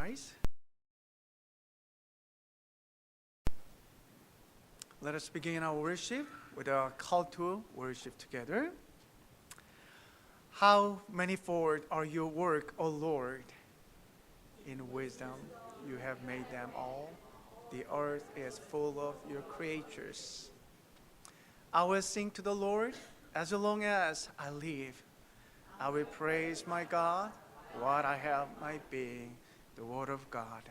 eyes. Let us begin our worship with a call to worship together. How manifold are your work, O Lord? In wisdom you have made them all. The earth is full of your creatures. I will sing to the Lord as long as I live. I will praise my God, what I have my being, the word of God.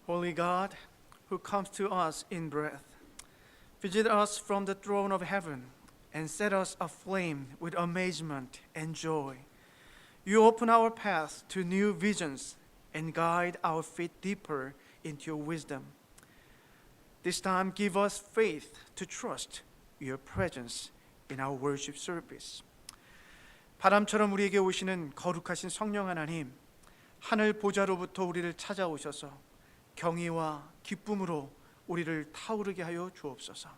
Holy God, who comes to us in breath, visit us from the throne of heaven and set us aflame with amazement and joy. You open our path to new visions and guide our feet deeper into your wisdom. This time, give us faith to trust your presence in our worship service. 바람처럼 우리에게 오시는 거룩하신 성령 하나님, 하늘 보좌로부터 우리를 찾아오셔서 경의와 기쁨으로 우리를 타오르게 하여 주옵소서.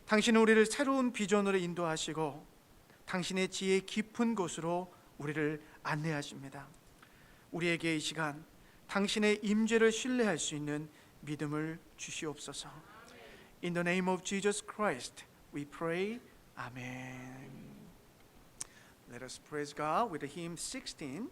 당신은 우리를 새로운 비전으로 인도하시고 당신의 지혜 깊은 곳으로 우리를 안내하십니다. 우리에게 이 시간 당신의 임재를 신뢰할 수 있는 믿음을 주시옵소서. In the name of Jesus Christ, we pray. Amen. Let us praise God with the hymn 16.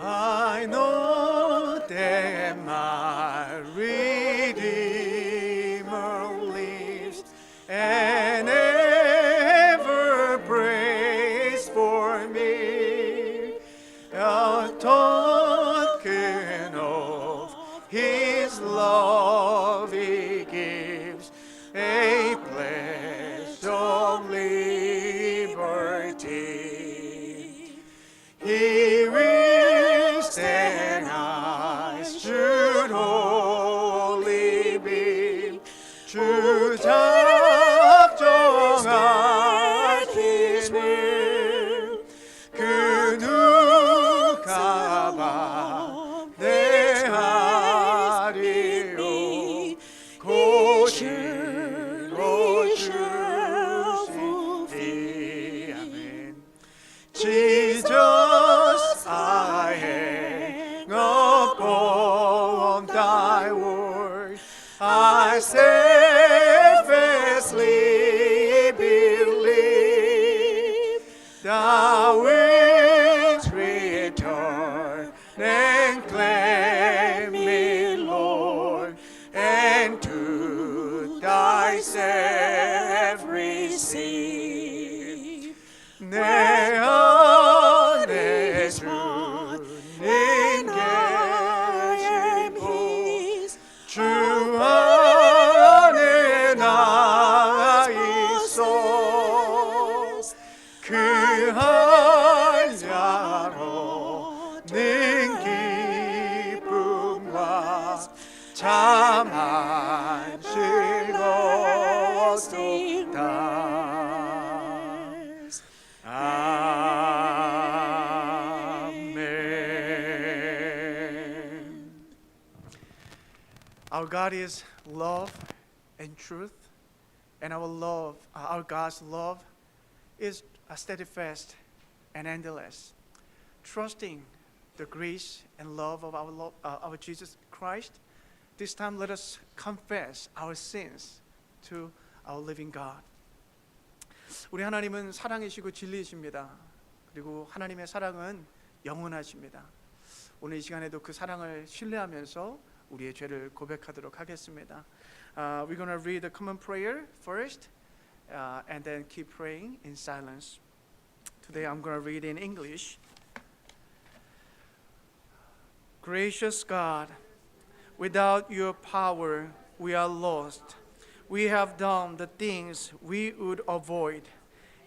I know that my Redeemer lives and ever prays for me. A token of His love He gives, a pledge of liberty. He and I should wholly be true 작정할 His will. 그 누가 반대하리요 고치로 주시리. 아멘. Jesus, I hang upon thy word. I steadfastly believe thou wilt return and claim me, Lord, and to thyself receive. 내 안에 주님 계시고 주 안에 나 있어. 그 한자로는 기쁨과 참한 즐거웠다. Our God is love and truth, and our God's love is steadfast and endless. Trusting the grace and love of our Jesus Christ, this time let us confess our sins to our living God. 우리 하나님은 사랑이시고 진리이십니다. 그리고 하나님의 사랑은 영원하십니다. 오늘 이 시간에도 그 사랑을 신뢰하면서 우리의 죄를 고백하도록 하겠습니다. We're going to read the common prayer first and then keep praying in silence. Today I'm going to read in English. Gracious God, without your power we are lost. We have done the things we would avoid,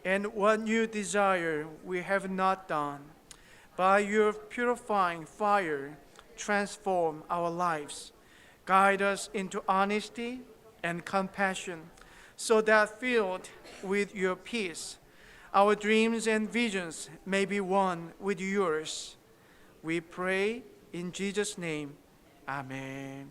and what you desire we have not done. By your purifying fire, transform our lives. Guide us into honesty and compassion, so that filled with your peace, our dreams and visions may be one with yours. We pray in Jesus' name. Amen.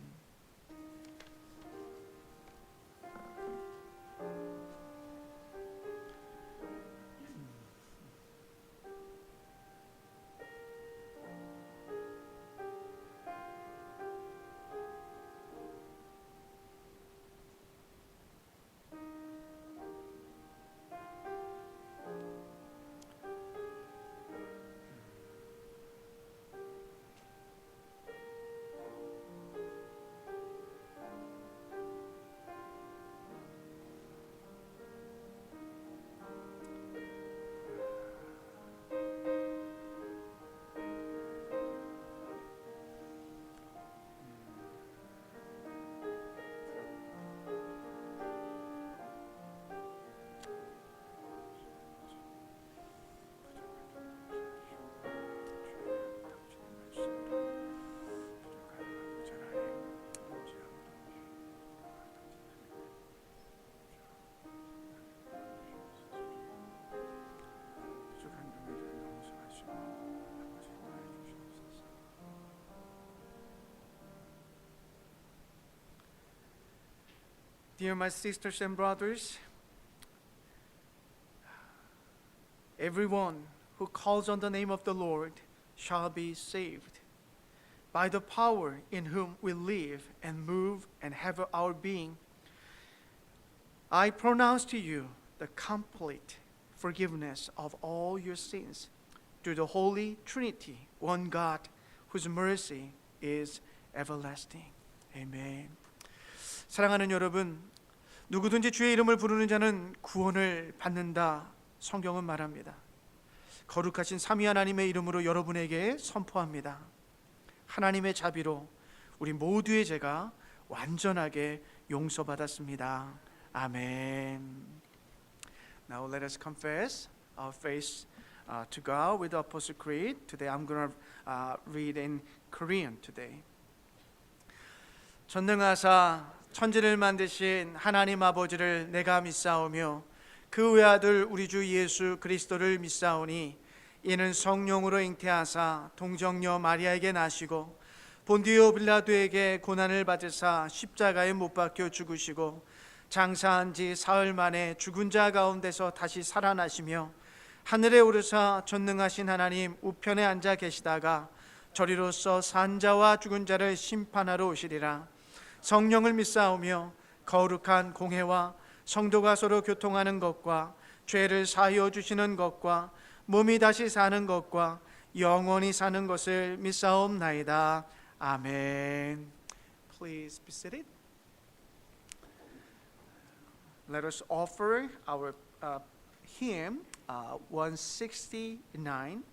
Dear my sisters and brothers, everyone who calls on the name of the Lord shall be saved. By the power in whom we live and move and have our being, I pronounce to you the complete forgiveness of all your sins through the Holy Trinity, one God, whose mercy is everlasting. Amen. 사랑하는 여러분, 누구든지 주의 이름을 부르는 자는 구원을 받는다. 성경은 말합니다. 거룩하신 삼위 하나님의 이름으로 여러분에게 선포합니다. 하나님의 자비로 우리 모두의 죄가 완전하게 용서받았습니다. 아멘. Now let us confess our faith to God with the Apostle Creed. Today I'm going to read in Korean today. 전능하사 천지를 만드신 하나님 아버지를 내가 믿사오며 그 외아들 우리 주 예수 그리스도를 믿사오니 이는 성령으로 잉태하사 동정녀 마리아에게 나시고 본디오 빌라도에게 고난을 받으사 십자가에 못 박혀 죽으시고 장사한 지 사흘 만에 죽은 자 가운데서 다시 살아나시며 하늘에 오르사 전능하신 하나님 우편에 앉아 계시다가 저리로서 산 자와 죽은 자를 심판하러 오시리라. 성령을 믿사오며 거룩한 공회와 성도가 서로 교통하는 것과 죄를 사하여 주시는 것과 몸이 다시 사는 것과 영원히 사는 것을 믿사옵나이다. 아멘. Please be seated. Let us offer our hymn 169.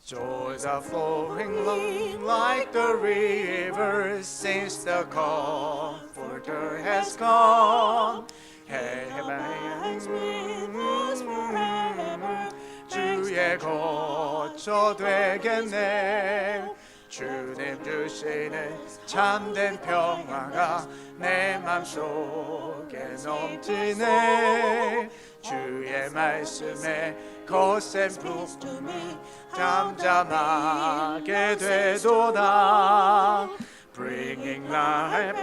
Joys are flowing long like the river since the Comforter has come. Heaven's with us forever. 주의 거처 되겠네. 주님 주시는 참된 평화가 내 맘속에 넘치네. 주의 말씀에 거센 부름이 잠잠하게 되도다. Bringing life,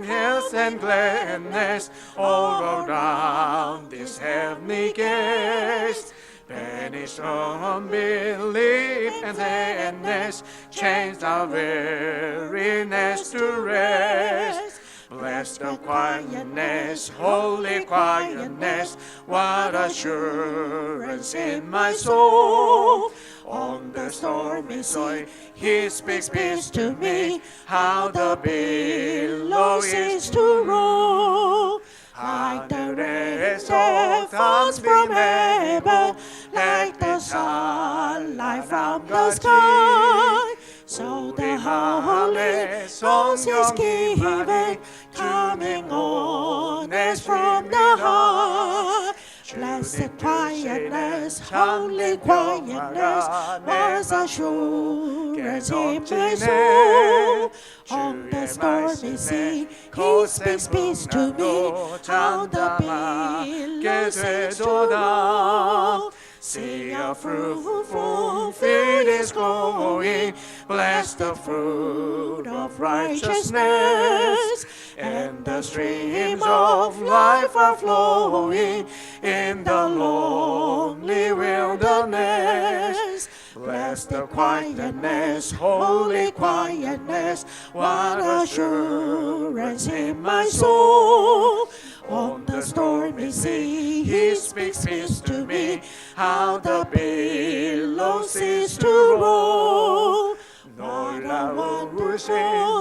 health and gladness all around this heavenly guest. Banish unbelief and sadness, change our weariness to rest. Bless the quietness, holy quietness, what assurance in my soul. On the stormy sea, He speaks peace to me, how the billows cease to roll. Like the rain that falls from heaven, like the sunlight from the sky, so the Holy Song is given, coming on as from the heart. Blessed quietness, holy quietness, was assurance in my soul. On the stormy sea, He speaks peace to me, how the billows cease to roll. See a fruitful field is growing, bless the fruit of righteousness, and the streams of life are flowing in the lonely wilderness. Bless the quietness, holy quietness, what assurance in my soul. On the stormy sea, He speaks peace to me, how the billows cease to roll. 놀라운 우신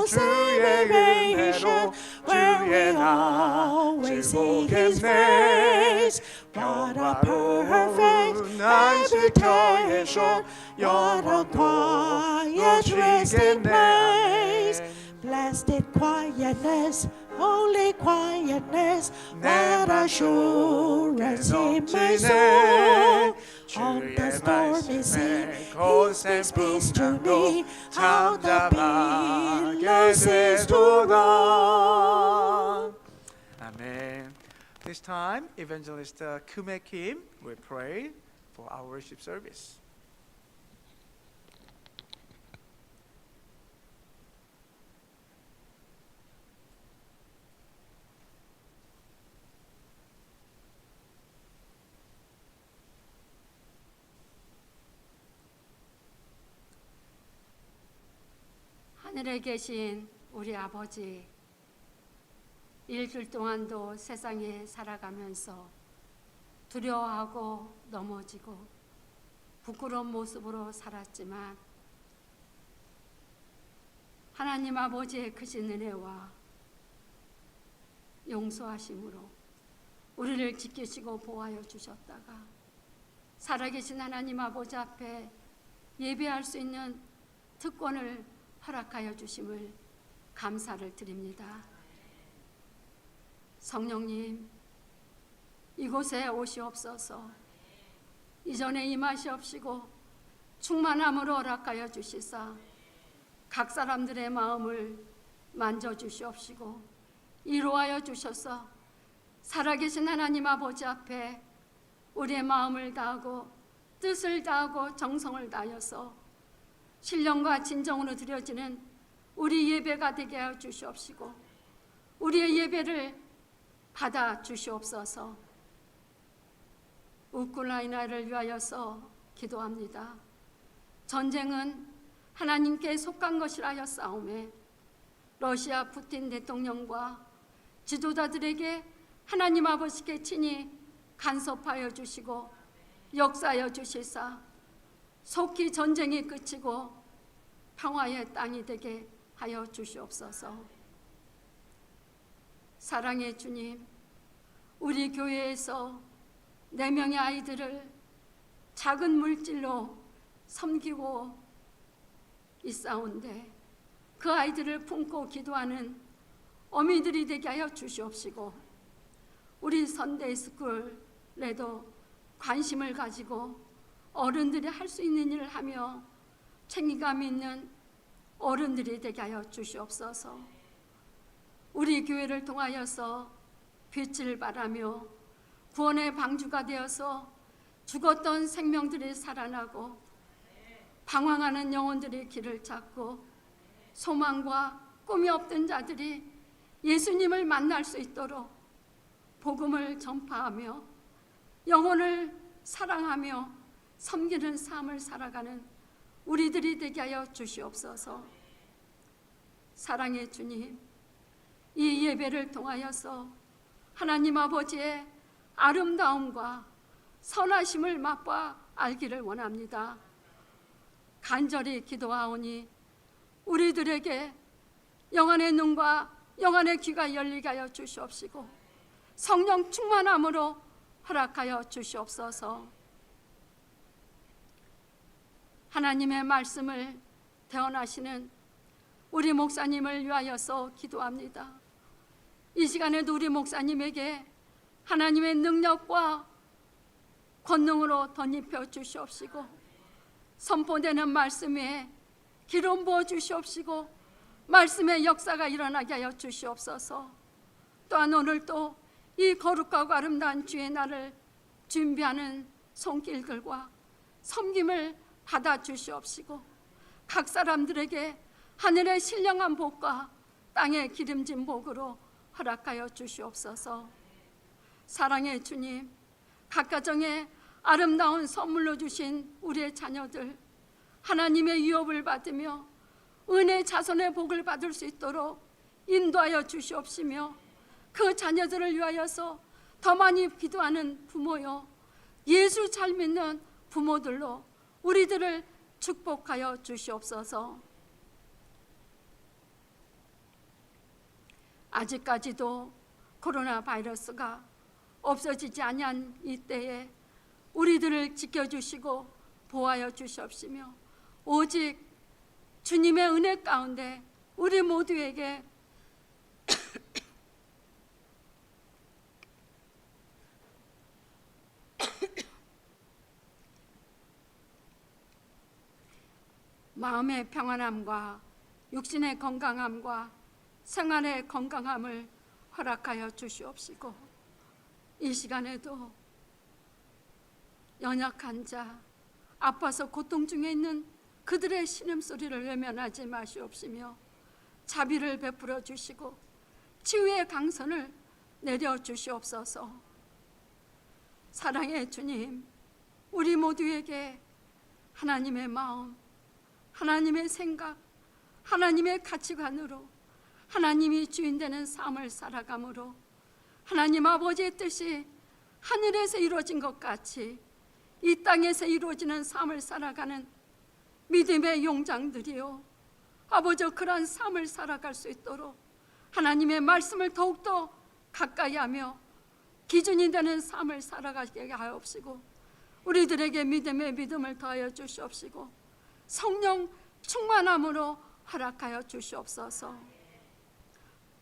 주의 은혜로 주의 나 즐거운 face. What a perfect habitation, what a quiet resting place. Blessed quietness, holy quietness, what assurance in my soul. On the stormy sea, He speaks peace to me, how the billows cease to roll. Amen. This time, Evangelist Kume Kim will pray for our worship service. 하늘에 계신 우리 아버지, 일주일 동안도 세상에 살아가면서 두려워하고 넘어지고 부끄러운 모습으로 살았지만 하나님 아버지의 크신 은혜와 용서하심으로 우리를 지키시고 보호하여 주셨다가 살아계신 하나님 아버지 앞에 예배할 수 있는 특권을 허락하여 주심을 감사를 드립니다. 성령님, 이곳에 오시옵소서. 이전에 임하시옵시고 충만함으로 허락하여 주시사 각 사람들의 마음을 만져주시옵시고 이루하여 주셔서 살아계신 하나님 아버지 앞에 우리의 마음을 다하고 뜻을 다하고 정성을 다하여서 신령과 진정으로 드려지는 우리 예배가 되게 하여 주시옵시고 우리의 예배를 받아 주시옵소서. 우크라이나를 위하여서 기도합니다. 전쟁은 하나님께 속한 것이라 하여 싸움에 러시아 푸틴 대통령과 지도자들에게 하나님 아버지께 친히 간섭하여 주시고 역사하여 주시사 속히 전쟁이 그치고 평화의 땅이 되게 하여 주시옵소서. 사랑의 주님, 우리 교회에서 4명의 아이들을 작은 물질로 섬기고 있사온데 그 아이들을 품고 기도하는 어미들이 되게 하여 주시옵시고 우리 선데이스쿨에도 관심을 가지고 어른들이 할 수 있는 일을 하며 책임감 있는 어른들이 되게 하여 주시옵소서. 우리 교회를 통하여서 빛을 발하며 구원의 방주가 되어서 죽었던 생명들이 살아나고 방황하는 영혼들이 길을 찾고 소망과 꿈이 없던 자들이 예수님을 만날 수 있도록 복음을 전파하며 영혼을 사랑하며 섬기는 삶을 살아가는 우리들이 되게 하여 주시옵소서. 사랑의 주님, 이 예배를 통하여서 하나님 아버지의 아름다움과 선하심을 맛봐 알기를 원합니다. 간절히 기도하오니 우리들에게 영안의 눈과 영안의 귀가 열리게 하여 주시옵시고 성령 충만함으로 허락하여 주시옵소서. 하나님의 말씀을 대언하시는 우리 목사님을 위하여서 기도합니다. 이 시간에도 우리 목사님에게 하나님의 능력과 권능으로 덧입혀 주시옵시고 선포되는 말씀에 기름 부어 주시옵시고 말씀의 역사가 일어나게 하여 주시옵소서. 또한 오늘 또 이 거룩하고 아름다운 주의 날을 준비하는 손길들과 섬김을 받아 주시옵시고 각 사람들에게 하늘의 신령한 복과 땅의 기름진 복으로 허락하여 주시옵소서. 사랑의 주님, 각 가정에 아름다운 선물로 주신 우리의 자녀들 하나님의 유업을 받으며 은혜 자손의 복을 받을 수 있도록 인도하여 주시옵시며 그 자녀들을 위하여서 더 많이 기도하는 부모요 예수 잘 믿는 부모들로 우리들을 축복하여 주시옵소서. 아직까지도 코로나 바이러스가 없어지지 아니한 이때에 우리들을 지켜주시고 보호하여 주시옵시며 오직 주님의 은혜 가운데 우리 모두에게 마음의 평안함과 육신의 건강함과 생활의 건강함을 허락하여 주시옵시고 이 시간에도 연약한 자, 아파서 고통 중에 있는 그들의 신음소리를 외면하지 마시옵시며 자비를 베풀어 주시고 치유의 강선을 내려 주시옵소서. 사랑의 주님, 우리 모두에게 하나님의 마음, 하나님의 생각, 하나님의 가치관으로 하나님이 주인 되는 삶을 살아감으로 하나님 아버지의 뜻이 하늘에서 이루어진 것 같이 이 땅에서 이루어지는 삶을 살아가는 믿음의 용장들이요 아버지 그러한 삶을 살아갈 수 있도록 하나님의 말씀을 더욱더 가까이 하며 기준이 되는 삶을 살아가게 하옵시고 우리들에게 믿음의 믿음을 더하여 주시옵시고 성령 충만함으로 허락하여 주시옵소서.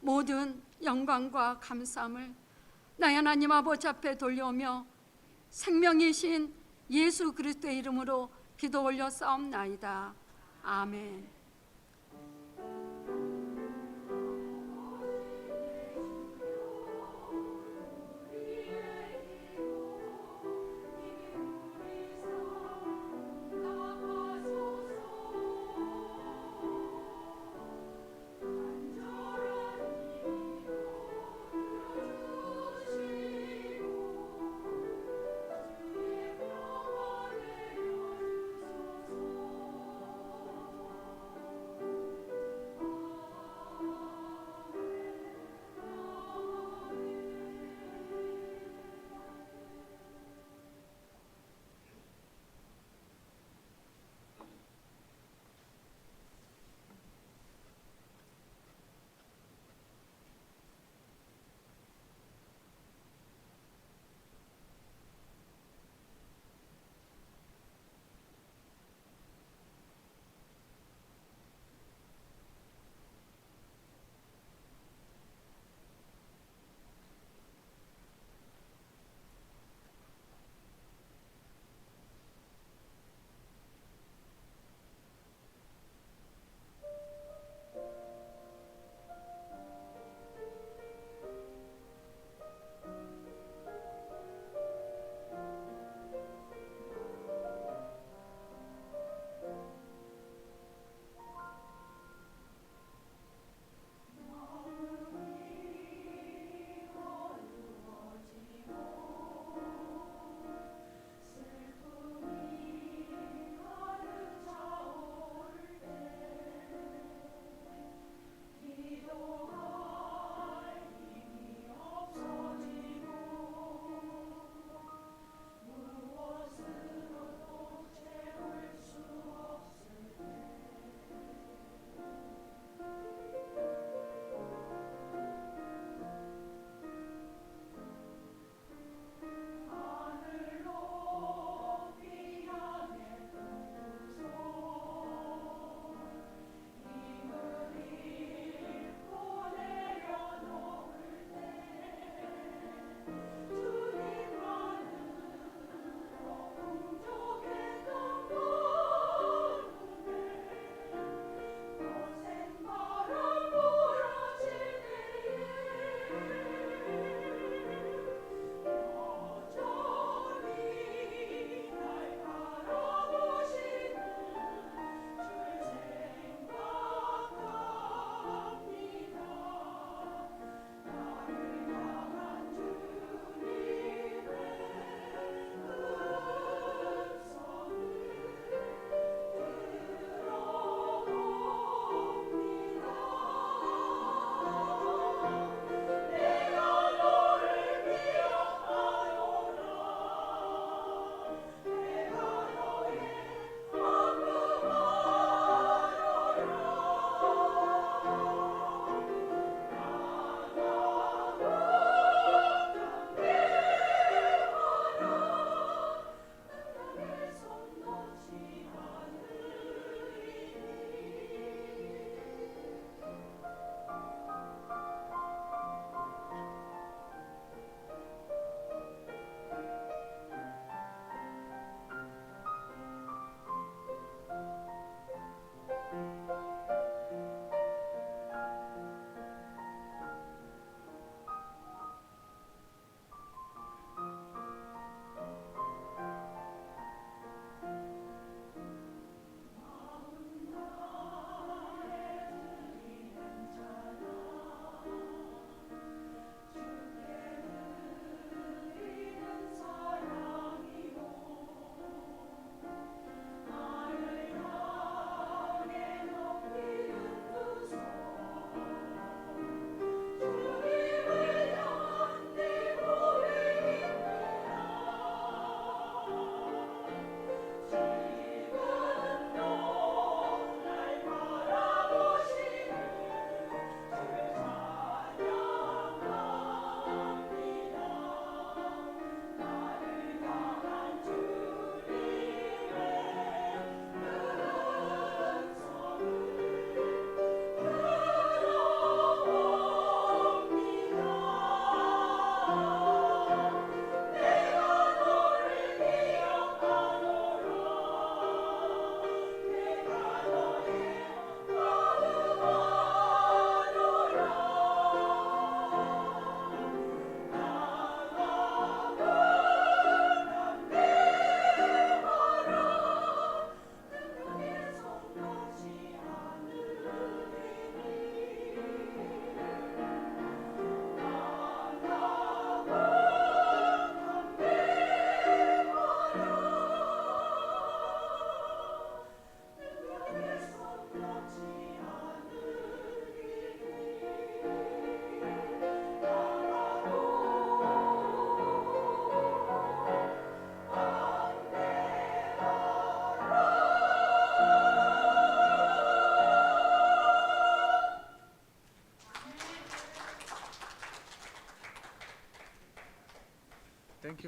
모든 영광과 감사함을 나의 하나님 아버지 앞에 돌려오며 생명이신 예수 그리스도의 이름으로 기도 올려 싸움나이다. 아멘.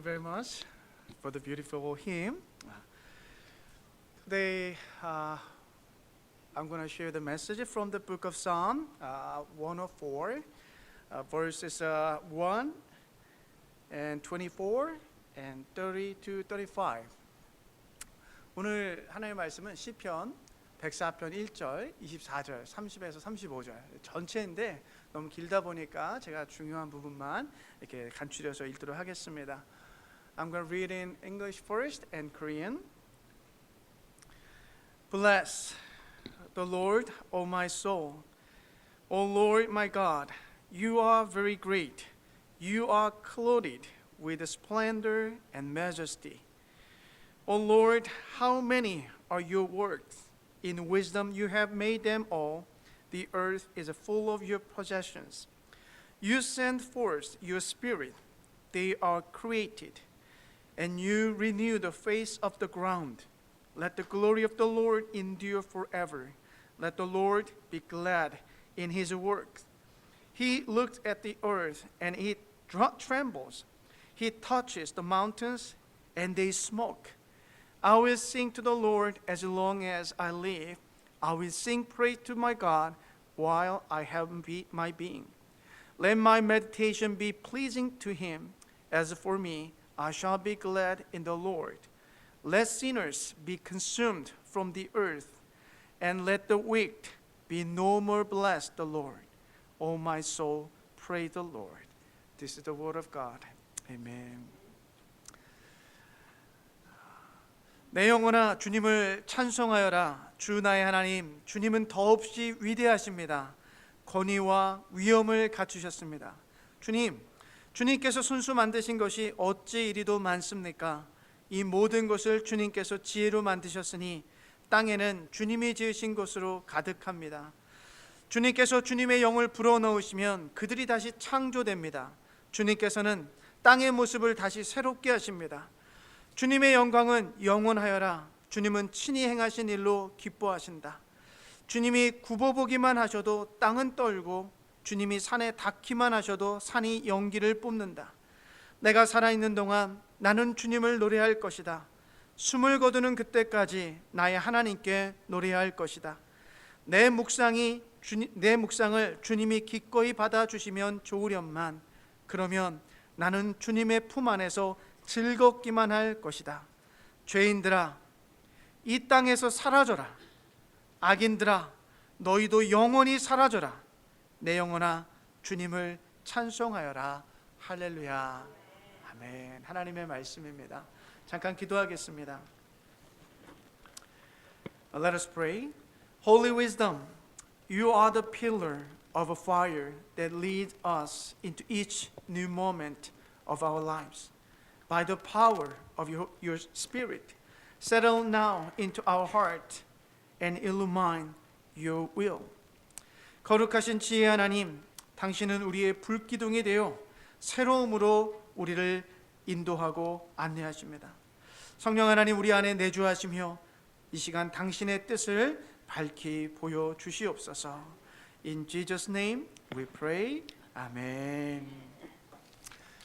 you very much for the beautiful hymn. Today, I'm going to share the message from the book of Psalm 104, verses 1 and 24 and 30 to 35. 오늘 하나님의 말씀은 시편 104편 1절, 24절, 30에서 35절 전체인데 너무 길다 보니까 제가 중요한 부분만 이렇게 간추려서 읽도록 하겠습니다. I'm going to read in English first and Korean. Bless the Lord, O my soul. O Lord my God, you are very great. You are clothed with splendor and majesty. O Lord, how many are your works? In wisdom you have made them all. The earth is full of your possessions. You send forth your spirit. They are created, and you renew the face of the ground. Let the glory of the Lord endure forever. Let the Lord be glad in his works. He looks at the earth, and it trembles. He touches the mountains, and they smoke. I will sing to the Lord as long as I live. I will sing praise to my God while I have my being. Let my meditation be pleasing to him. As for me, I shall be glad in the Lord. Let sinners be consumed from the earth, and let the wicked be no more. Bless the Lord. O my soul, praise the Lord. This is the word of God. Amen. 내 영혼아 주님을 찬송하여라. 주 나의 하나님, 주님은 더없이 위대하십니다. 권위와 위엄을 갖추셨습니다. 주님께서 손수 만드신 것이 어찌 이리도 많습니까? 이 모든 것을 주님께서 지혜로 만드셨으니 땅에는 주님이 지으신 것으로 가득합니다. 주님께서 주님의 영을 불어넣으시면 그들이 다시 창조됩니다. 주님께서는 땅의 모습을 다시 새롭게 하십니다. 주님의 영광은 영원하여라. 주님은 친히 행하신 일로 기뻐하신다. 주님이 굽어보기만 하셔도 땅은 떨고 주님이 산에 닿기만 하셔도 산이 연기를 뿜는다. 내가 살아있는 동안 나는 주님을 노래할 것이다. 숨을 거두는 그때까지 나의 하나님께 노래할 것이다. 내 묵상을 주님이 기꺼이 받아주시면 좋으련만 그러면 나는 주님의 품 안에서 즐겁기만 할 것이다. 죄인들아, 이 땅에서 사라져라. 악인들아, 너희도 영원히 사라져라. 내 영혼아, 주님을 찬송하여라. 할렐루야. 아멘. 하나님의 말씀입니다. 잠깐 기도하겠습니다. Let us pray. Holy wisdom, you are the pillar of a fire that leads us into each new moment of our lives. By the power of your Spirit, settle now into our heart and illumine your will. 거룩하신 지혜 하나님, 당신은 우리의 불기둥이 되어 새로움으로 우리를 인도하고 안내하십니다. 성령 하나님, 우리 안에 내주하시며 이 시간 당신의 뜻을 밝히 보여주시옵소서. In Jesus' name we pray. 아멘.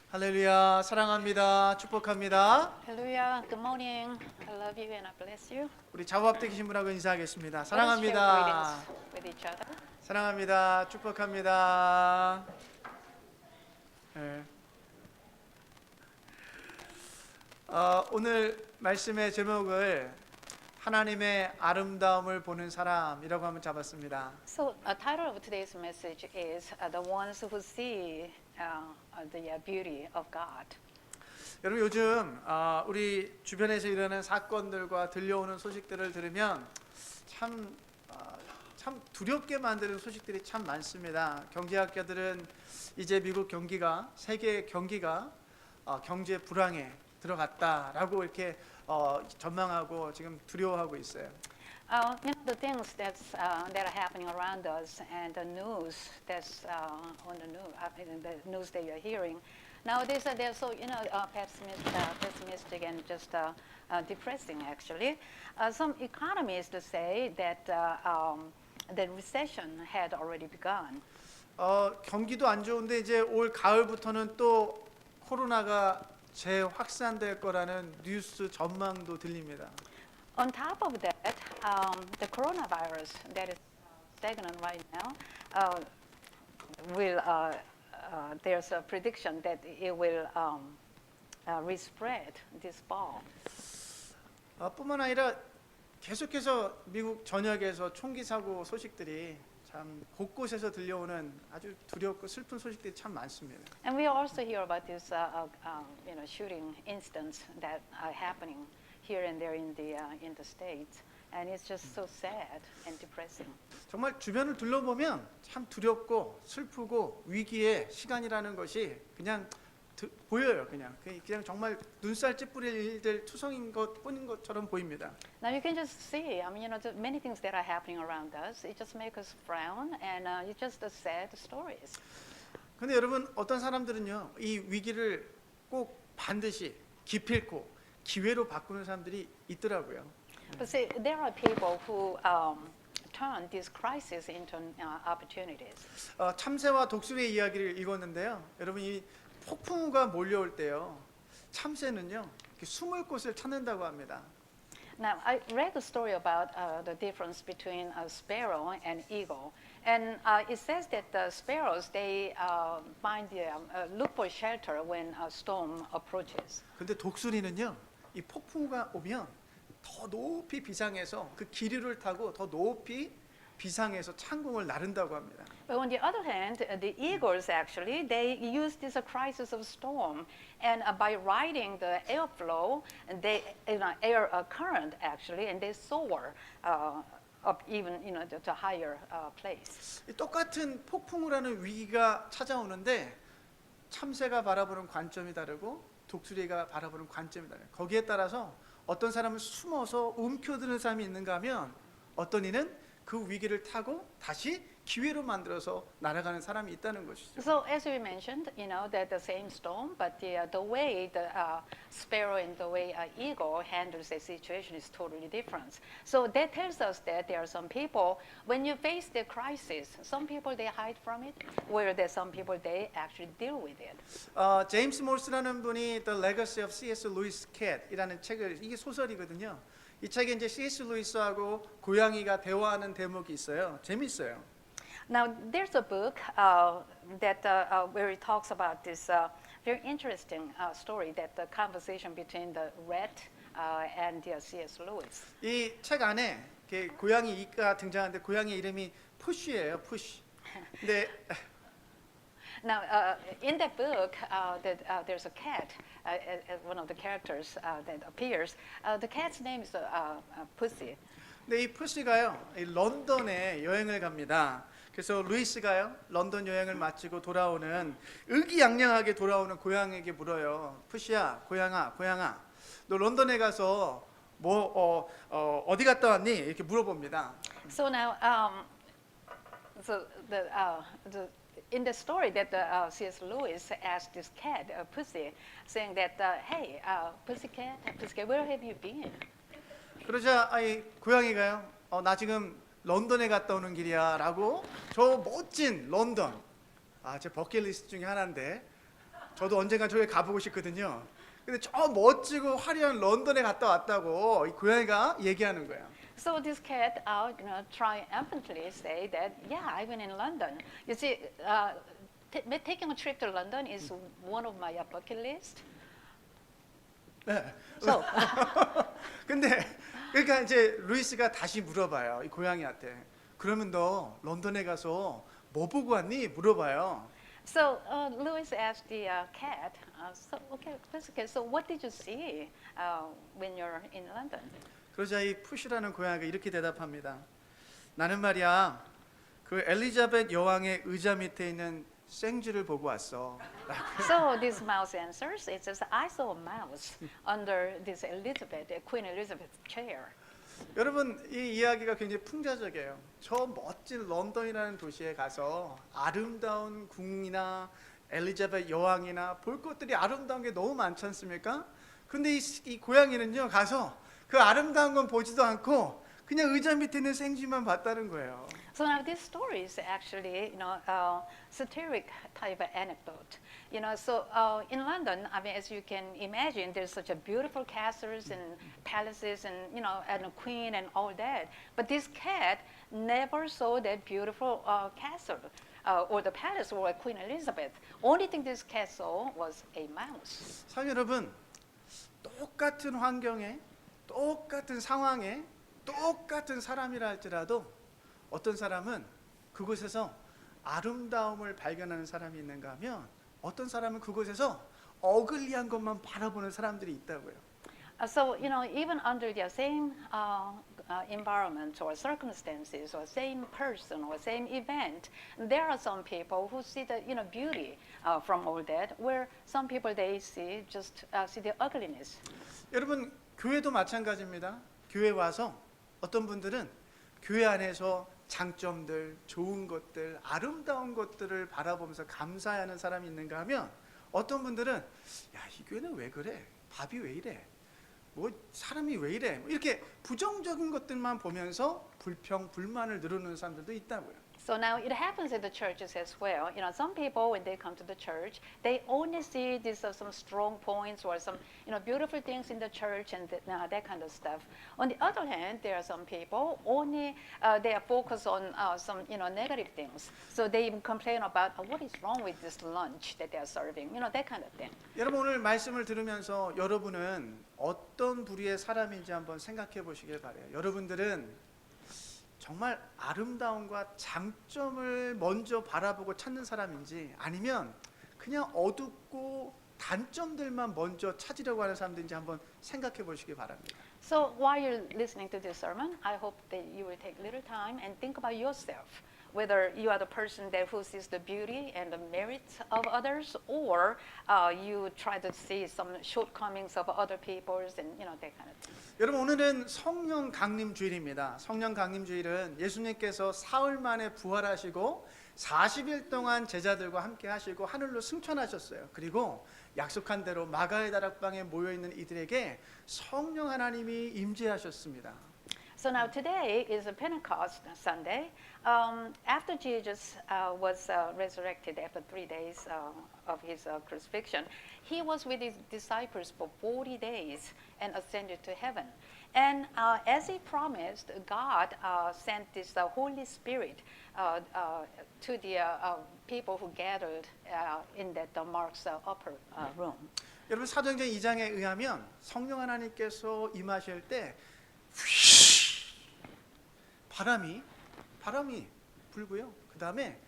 할렐루야. 사랑합니다. 축복합니다. Hallelujah. Good morning. I love you and I bless you. 우리 좌우 앞에 계신 분하고 인사하겠습니다. Let us 사랑합니다. share greetings with each other. 사랑합니다. 축복합니다. 네. 오늘 말씀의 제목을 하나님의 아름다움을 보는 사람이라고 한번 잡았습니다. So, the title of today's message is the ones who see the beauty of God. 여러분 요즘 우리 주변에서 일어나는 사건들과 들려오는 소식들을 들으면 참 두렵게 만드는 소식들이 참 많습니다. 경제학자들은 이제 미국 경기가 세계 경기가 경제 불황에 들어갔다라고 이렇게 전망하고 지금 두려워하고 있어요. The things that are happening around us and the news that's on the news that you're hearing nowadays, they're so pessimistic and just depressing. Actually, some economists say that the recession had already begun. 경기도 안 좋은데 이제 올 가을부터는 또 코로나가 재확산될 거라는 뉴스 전망도 들립니다. On top of that, the coronavirus that is stagnant right now will. There's a prediction that it will respread this fall. 뿐만 아니라 계속해서 미국 전역에서 총기 사고 소식들이 참 곳곳에서 들려오는 아주 두렵고 슬픈 소식들이 참 많습니다. And we also hear about this, shooting incidents that are happening here and there in the states, and it's just so sad and depressing. 정말 주변을 둘러보면 참 두렵고 슬프고 위기의 시간이라는 것이 그냥 보여요. 그냥 정말 눈살 찌푸릴 일들 투성인 것뿐인 것처럼 보입니다. Now you can just see, the many things that are happening around us. It just makes us frown, and it's just sad stories. 근데 여러분 어떤 사람들은요 이 위기를 꼭 반드시 기필코 기회로 바꾸는 사람들이 있더라고요. But see, there are people who turn this crisis into opportunities. 참새와 독수리의 이야기를 읽었는데요. 여러분 이 폭풍우가 몰려올 때요 참새는요 이렇게 숨을 곳을 찾는다고 합니다. Now, I read the story about the difference between a sparrow and eagle, and it says that the sparrows they look for shelter when a storm approaches. 근데 독수리는요 이 폭풍우가 오면 더 높이 비상해서 그 기류를 타고 더 높이 비상해서 창공을 나른다고 합니다. But on the other hand, the eagles actually they use this crisis of storm, and by riding the airflow, they air current actually, and they soar up even to higher place. 똑같은 폭풍우라는 위기가 찾아오는데 참새가 바라보는 관점이 다르고 독수리가 바라보는 관점이 다르고 거기에 따라서 어떤 사람은 숨어서 움켜드는 사람이 있는가 하면 어떤 이는 그 위기를 타고 다시 기회로 만들어서 날아가는 사람이 있다는 것이죠. So as we mentioned, that the same storm, but the way the sparrow and the way eagle handles the situation is totally different. So that tells us that there are some people, when you face the crisis, some people they hide from it, where there some people they actually deal with it. 제임스 몰스라는 분이 The Legacy of C.S. Lewis Cat이라는 책을 이게 소설이거든요. 이 책에 이제 C.S. 루이스하고 고양이가 대화하는 대목이 있어요. 재밌어요. Now, there's a book where it talks about this very interesting story, that the conversation between the rat and C.S. Lewis. 이 책 안에 고양이가 등장하는데 고양이 이름이 푸쉬예요. 푸쉬. 근데 Now, in that book, there's a cat, one of the characters that appears. The cat's name is Pussy. 근데 이 푸쉬가요, 이 런던에 여행을 갑니다. 그래서 루이스가요, 런던 여행을 마치고 돌아오는 의기양양하게 돌아오는 고양이에게 물어요. 푸쉬야, 고양아, 너 런던에 가서 어디 갔다 왔니? 이렇게 물어봅니다. So now, in the story that C.S. Lewis asked this cat, Pussy, saying that, hey, Pussycat, where have you been? 그러자 이 고양이가요, 나 지금 런던에 갔다 오는 길이야라고 저 멋진 런던, 제 버킷리스트 중에 하나인데 저도 언젠가 저기 가보고 싶거든요. 근데 저 멋지고 화려한 런던에 갔다 왔다고 이 고양이가 얘기하는 거예요. So this cat, triumphantly say that, yeah, I've been in London. You see, taking a trip to London is one of my bucket list. 네. So, 근데 그러니까 이제 루이스가 다시 물어봐요. 이 고양이한테. 그러면 너 런던에 가서 뭐 보고 왔니? 물어봐요. so Lewis asked the cat, so what did you see when you're in London? 그러자 이 푸시라는 고양이가 이렇게 대답합니다. 나는 말이야 그 엘리자벳 여왕의 의자 밑에 있는 생쥐를 보고 왔어. So this mouse answers, it says, I saw a mouse under this Queen Elizabeth's chair. 여러분 이 이야기가 굉장히 풍자적이에요. 저 멋진 런던이라는 도시에 가서 아름다운 궁이나 엘리자벳 여왕이나 볼 것들이 아름다운 게 너무 많지 않습니까? 근데 이 고양이는요 가서 그 아름다운 건 보지도 않고 그냥 의자 밑에 있는 생쥐만 봤다는 거예요. So now this story is actually, satiric type of anecdote. So in London, I mean, as you can imagine, there's such a beautiful castles and palaces and, and a queen and all that. But this cat never saw that beautiful castle or the palace or Queen Elizabeth. Only thing this cat saw was a mouse. 사랑 여러분, 똑같은 환경에, 똑같은 상황에, 똑같은 사람이라 할지라도 어떤 사람은 그곳에서 아름다움을 발견하는 사람이 있는가 하면 어떤 사람은 그곳에서 어글리한 것만 바라보는 사람들이 있다고요. So, even under the same environment or circumstances or same person or same event, there are some people who see the, beauty from all that, where some people they see just see the ugliness. 여러분, 교회도 마찬가지입니다. 교회 와서 어떤 분들은 교회 안에서 장점들, 좋은 것들, 아름다운 것들을 바라보면서 감사하는 사람이 있는가 하면 어떤 분들은 야, 이 교회는 왜 그래? 밥이 왜 이래? 뭐 사람이 왜 이래? 이렇게 부정적인 것들만 보면서 불평, 불만을 늘어놓는 사람들도 있다고요. So now it happens in the churches as well. Some people when they come to the church, they only see these some strong points or some beautiful things in the church and that kind of stuff. On the other hand, there are some people only they are focused on some negative things. So they even complain about what is wrong with this lunch that they are serving. That kind of thing. 여러분 오늘 말씀을 들으면서 여러분은 어떤 부류의 사람인지 한번 생각해 보시길 바래요. 여러분들은 정말 아름다움과 장점을 먼저 바라보고 찾는 사람인지 아니면 그냥 어둡고 단점들만 먼저 찾으려고 하는 사람들인지 한번 생각해 보시기 바랍니다. So while you're listening to this sermon, I hope that you will take little time and think about yourself. Whether you are the person that who sees the beauty and the merits of others, or you try to see some shortcomings of other people's and that kind of thing. 여러분 오늘은 성령 강림 주일입니다. 성령 강림 주일은 예수님께서 사흘 만에 부활하시고 40일 동안 제자들과 함께 하시고 하늘로 승천하셨어요. 그리고 약속한 대로 마가의 다락방에 모여 있는 이들에게 성령 하나님이 임재하셨습니다. So now today is a Pentecost Sunday. After Jesus was resurrected after 3 days of his crucifixion, he was with his disciples for 40 days and ascended to heaven. And as he promised, God sent this Holy Spirit to the people who gathered in that Mark's upper room. 여러분 사도행전 2장에 의하면 성령 하나님께서 임하실 때 바람이 불고요. 그 다음에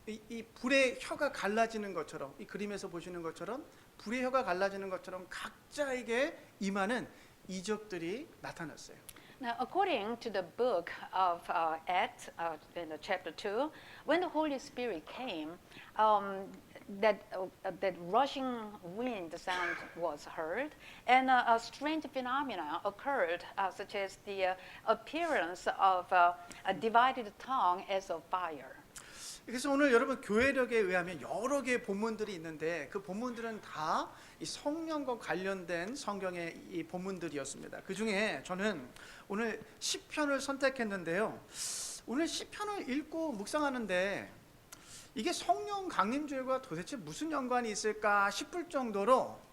이 불의 혀가 갈라지는 것처럼 이 그림에서 보시는 것처럼 불의 혀가 갈라지는 것처럼 각자에게 임하는 이적들이 나타났어요. Now, according to the book of Acts, in the chapter 2, when the Holy Spirit came, that rushing wind sound was heard, and a strange phenomena occurred, such as the appearance of a divided tongue as of fire. 그래서 오늘 여러분 교회력에 의하면 여러 개의 본문들이 있는데 그 본문들은 다 이 성령과 관련된 성경의 이 본문들이었습니다. 그 중에 저는 오늘 시편을 선택했는데요. 오늘 시편을 읽고 묵상하는데 이게 성령 강림주일과 도대체 무슨 연관이 있을까 싶을 정도로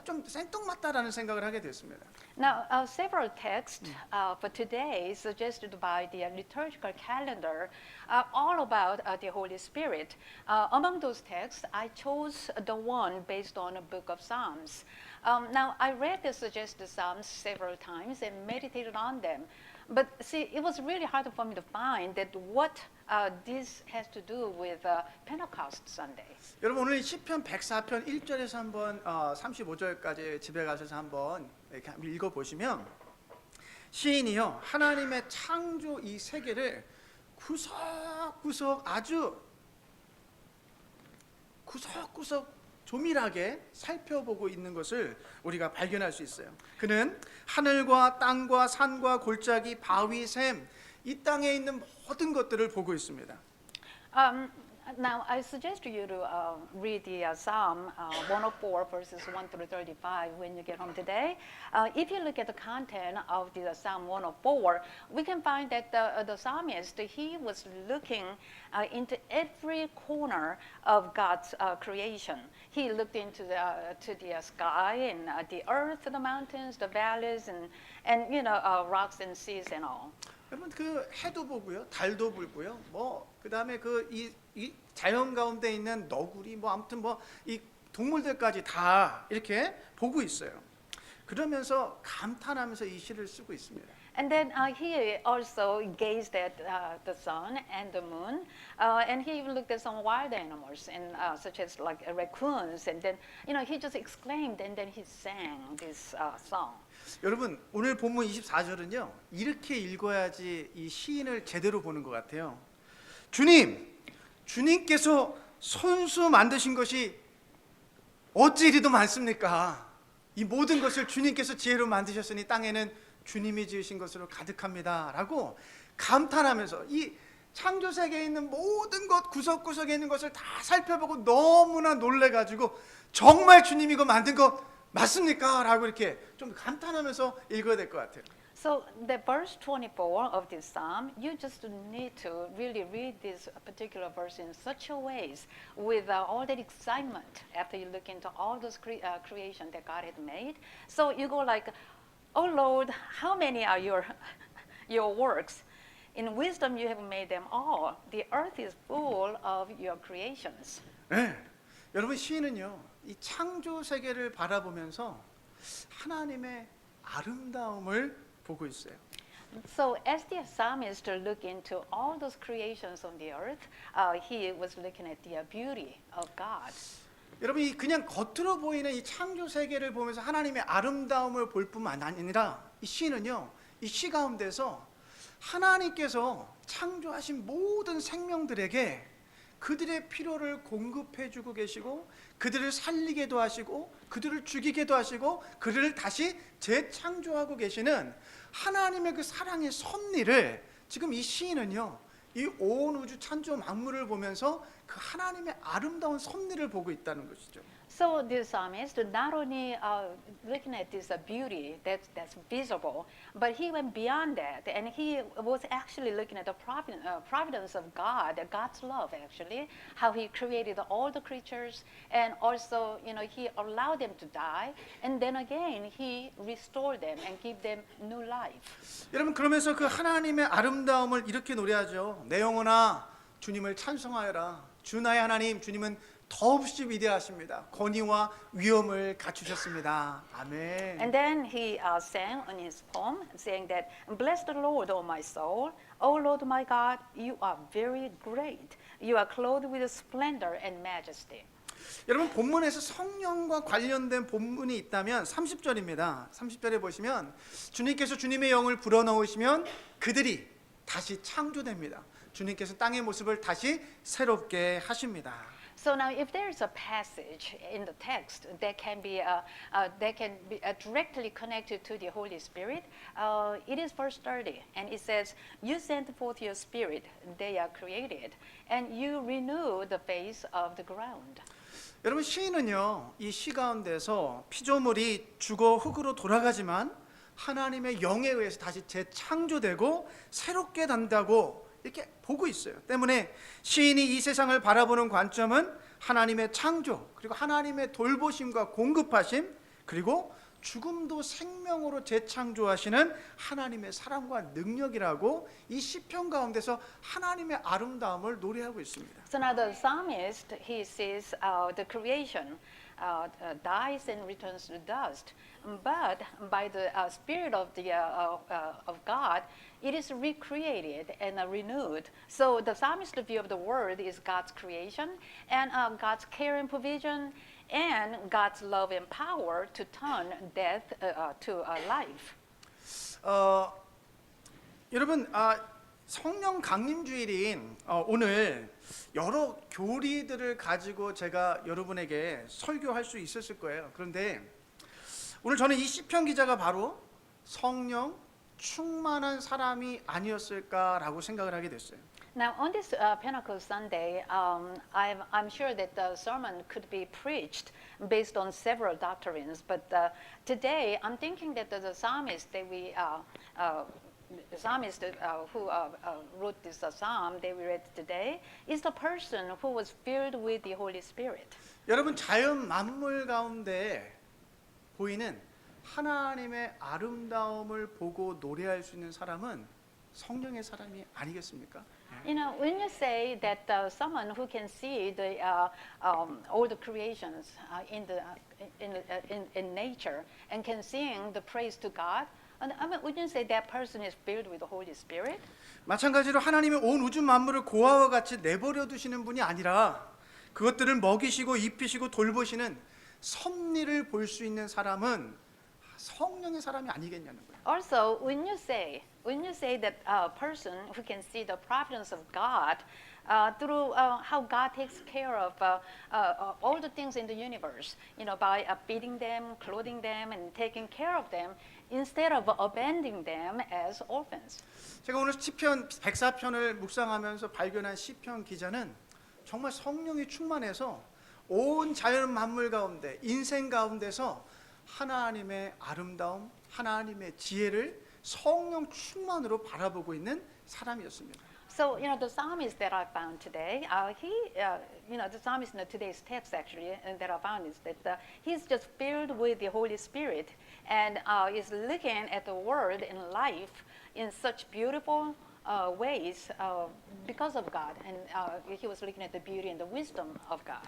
좀 생뚱맞다라는 생각을 하게 됐습니다. Now, several texts for today suggested by the liturgical calendar are all about the Holy Spirit. Among those texts, I chose the one based on a book of Psalms. Now, I read the suggested Psalms several times and meditated on them. But see, it was really hard for me to find that what this has to do with Pentecost Sunday. 여러분 오늘 시편 104편 1절에서 한번 35절까지 집에 가셔서 한번 이렇게 읽어 보시면 시인이요 하나님의 창조 이 세계를 구석구석 아주 구석구석 조밀하게 살펴보고 있는 것을 우리가 발견할 수 있어요. 그는 하늘과 땅과 산과 골짜기, 바위, 샘, 이 땅에 있는 모든 것들을 보고 있습니다. Now, I suggest you to read the Psalm 104, verses 1 through 35 when you get home today. If you look at the content of the Psalm 104, we can find that the psalmist, he was looking into every corner of God's creation. He looked into the sky and the earth, the mountains, the valleys, and rocks and seas and all. 여러분 그 해도 보고요, 달도 보고요, 뭐 그다음에 이 자연 가운데 있는 너구리, 뭐 아무튼 뭐 이 동물들까지 다 이렇게 보고 있어요. 그러면서 감탄하면서 이 시를 쓰고 있습니다. And then he also gazed at the sun and the moon, and he even looked at some wild animals, and such as like raccoons, and then he just exclaimed, and then he sang this song. 여러분 오늘 본문 24절은요 이렇게 읽어야지 이 시인을 제대로 보는 것 같아요. 주님께서 손수 만드신 것이 어찌 이리도 많습니까? 이 모든 것을 주님께서 지혜로 만드셨으니 땅에는 주님이 지으신 것으로 가득합니다 라고 감탄하면서 이 창조 세계에 있는 모든 것 구석구석에 있는 것을 다 살펴보고 너무나 놀래가지고 정말 주님이 이거 만든 거 맞습니까? 라고 이렇게 좀 감탄하면서 읽어야 될 것 같아요. So the verse 24 of this psalm, you just need to really read this particular verse in such a ways with all that excitement after you look into all those creation that God had made. So you go like, oh Lord, how many are your works? In wisdom you have made them all. The earth is full of your creations. 네, 여러분 시인은요 이 창조 세계를 바라보면서 하나님의 아름다움을 보고 있어요. So as the psalmist looked into all those creations on the earth, he was looking at the beauty of God. 여러분 이 그냥 겉으로 보이는 이 창조 세계를 보면서 하나님의 아름다움을 볼 뿐만 아니라 이 시는요 이 시 가운데서 하나님께서 창조하신 모든 생명들에게 그들의 필요를 공급해주고 계시고 그들을 살리게도 하시고 그들을 죽이게도 하시고 그들을 다시 재창조하고 계시는 하나님의 그 사랑의 섭리를 지금 이 시인은요 이 온 우주 창조 만물을 보면서 그 하나님의 아름다운 섭리를 보고 있다는 것이죠. So the psalmist not only looking at this beauty that's visible, but he went beyond that, and he was actually looking at the providence of God, God's love actually, how He created all the creatures, and also He allowed them to die, and then again He restored them and give them new life. 여러분 그러면서 그 하나님의 아름다움을 이렇게 노래하죠. 내 영혼아 주님을 찬송하여라. 주 나의 하나님 주님은 더없이 위대하십니다. 권위와 위엄을 갖추셨습니다. 아멘. And then he sang on his poem, saying that, "Bless the Lord, O my soul. O Lord my God, you are very great. You are clothed with splendor and majesty." 여러분 본문에서 성령과 관련된 본문이 있다면 30절입니다. 30절에 보시면 주님께서 주님의 영을 불어넣으시면 그들이 다시 창조됩니다. 주님께서 땅의 모습을 다시 새롭게 하십니다. So now, if there is a passage in the text that can be directly connected to the Holy Spirit, it is verse 30, and it says, "You send forth your Spirit; they are created, and you renew the face of the ground." 여러분 시인은요 이 시 가운데서 피조물이 죽어 흙으로 돌아가지만 하나님의 영에 의해서 다시 재창조되고 새롭게 단다고 이렇게 보고 있어요. 때문에 시인이 이 세상을 바라보는 관점은 하나님의 창조 그리고 하나님의 돌보심과 공급하심 그리고 죽음도 생명으로 재창조하시는 하나님의 사랑과 능력이라고 이 시편 가운데서 하나님의 아름다움을 노래하고 있습니다. So now the psalmist, he sees the creation dies and returns to dust, but by the Spirit of God, it is recreated and renewed. So the psalmist's view of the world is God's creation and God's care and provision and God's love and power to turn death to life. 여러분 성령 강림 주일인 오늘 여러 교리들을 가지고 제가 여러분에게 설교할 수 있었을 거예요. 그런데 오늘 저는 이 시편 기자가 바로 성령 충만한 사람이 아니었을까라고 생각을 하게 됐어요. Now, on this Pentecost Sunday, I'm sure that the sermon could be preached based on several doctrines, but today I'm thinking that the psalmist that the psalmist who wrote this psalm that we read today is the person who was filled with the Holy Spirit. 여러분, 자연 만물 가운데 보이는 하나님의 아름다움을 보고 노래할 수 있는 사람은 성령의 사람이 아니겠습니까? You know, when you say that someone who can see all the creations in nature and can sing the praise to God, I mean, wouldn't you say that person is filled with the Holy Spirit? 마찬가지로 하나님의 온 우주 만물을 고아와 같이 내버려 두시는 분이 아니라 그것들을 먹이시고 입히시고 돌보시는 섭리를 볼 수 있는 사람은 성령의 사람이 아니겠냐는 거예요. Also, when you say that a person who can see the providence of God through how God takes care of all the things in the universe, you know, by feeding them, clothing them, and taking care of them, instead of abandoning them as orphans. 제가 오늘 시편 104편을 묵상하면서 발견한 시편 기자는 정말 성령이 충만해서 온 자연 만물 가운데 인생 가운데서 하나님의 아름다움, 하나님의 지혜를 성령 충만으로 바라보고 있는 사람이었습니다. So, you know, the psalmist that I found today, the psalmist in today's text actually that I found is that he's just filled with the Holy Spirit and is looking at the world and life in such beautiful ways because of God, and he was looking at the beauty and the wisdom of God.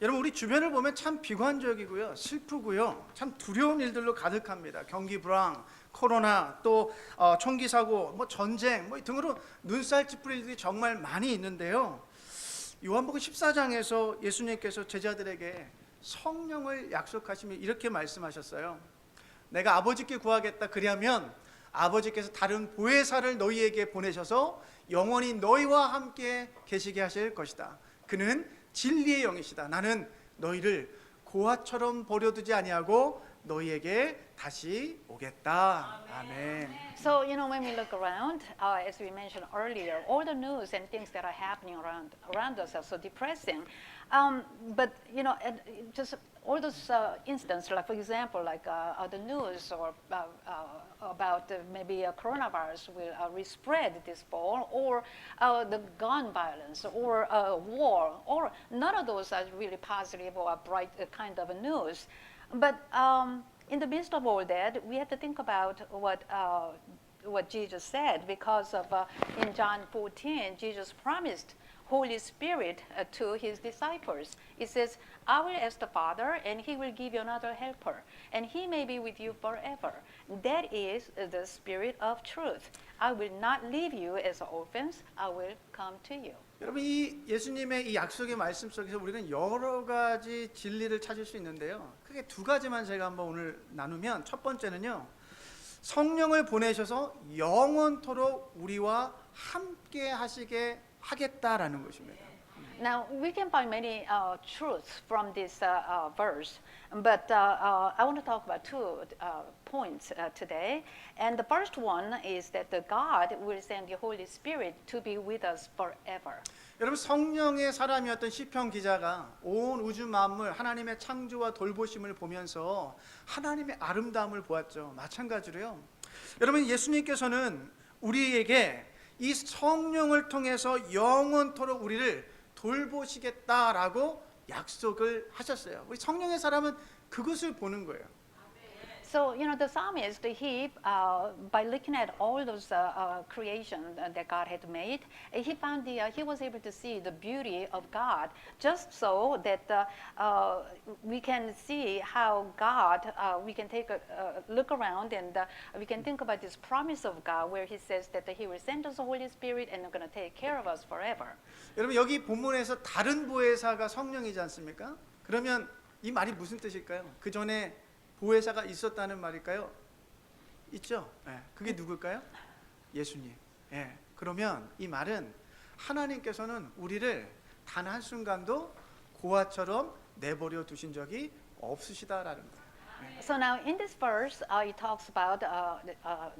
여러분, 우리 주변을 보면 참 비관적이고요, 슬프고요, 참 두려운 일들로 가득합니다. 경기 불황, 코로나, 또 총기 사고, 뭐 전쟁, 뭐 등으로 눈살 찌푸릴 일이 정말 많이 있는데요. 요한복음 14장에서 예수님께서 제자들에게 성령을 약속하시며 이렇게 말씀하셨어요. 내가 아버지께 구하겠다. 그리하면 아버지께서 다른 보혜사를 너희에게 보내셔서 영원히 너희와 함께 계시게 하실 것이다. 그는 진리의 영이시다. 나는 너희를 고아처럼 버려두지 아니하고 너희에게 다시 오겠다. 아멘. So, you know, when we look around, as we mentioned earlier, all the news and things that are happening around us are so depressing. But, you know, just all those instances, like, for example, like the news or about maybe a coronavirus will respread this fall, or the gun violence, or war, or none of those are really positive or bright kind of news. But in the midst of all that, we have to think about what Jesus said, because of in John 14, Jesus promised Holy Spirit to his disciples. It says, I will ask the Father, and he will give you another helper, and he may be with you forever. That is the Spirit of truth. I will not leave you as orphans. I will come to you. 여러분, 이 예수님의 이 약속의 말씀 속에서 우리는 여러 가지 진리를 찾을 수 있는데요. 크게 두 가지만 제가 한번 오늘 나누면, 첫 번째는요, 성령을 보내셔서 영원토록 우리와 함께 하시게 하겠다라는 것입니다. Now, we can find many truths from this verse, but I want to talk about two points today. And the first one is that God will send the Holy Spirit to be with us forever. 여러분, 성령의 사람이었던 시편 기자가 온 우주 만물 하나님의 창조와 돌보심을 보면서 하나님의 아름다움을 보았죠. 마찬가지로요. 여러분, 예수님께서는 우리에게 이 성령을 통해서 영원토록 우리를 돌보시겠다라고 약속을 하셨어요. 우리 성령의 사람은 그것을 보는 거예요. So, you know, the psalmist, by looking at all those creation that God had made, he found he was able to see the beauty of God, just so that we can see how God, we can take a look around, and we can think about this promise of God, where he says that he will send us the Holy Spirit and going to take care of us forever. 여러분, 여기 본문에서 다른 보혜사가 성령이지 않습니까? 그러면 이 말이 무슨 뜻일까요? 그 전에 보혜사가 있었다는 말일까요? 있죠. 예, 그게 누굴까요? 예수님. 예, 그러면 이 말은 하나님께서는 우리를 단 한순간도 고아처럼 내버려 두신 적이 없으시다라는 거예요. So now in this verse, it talks about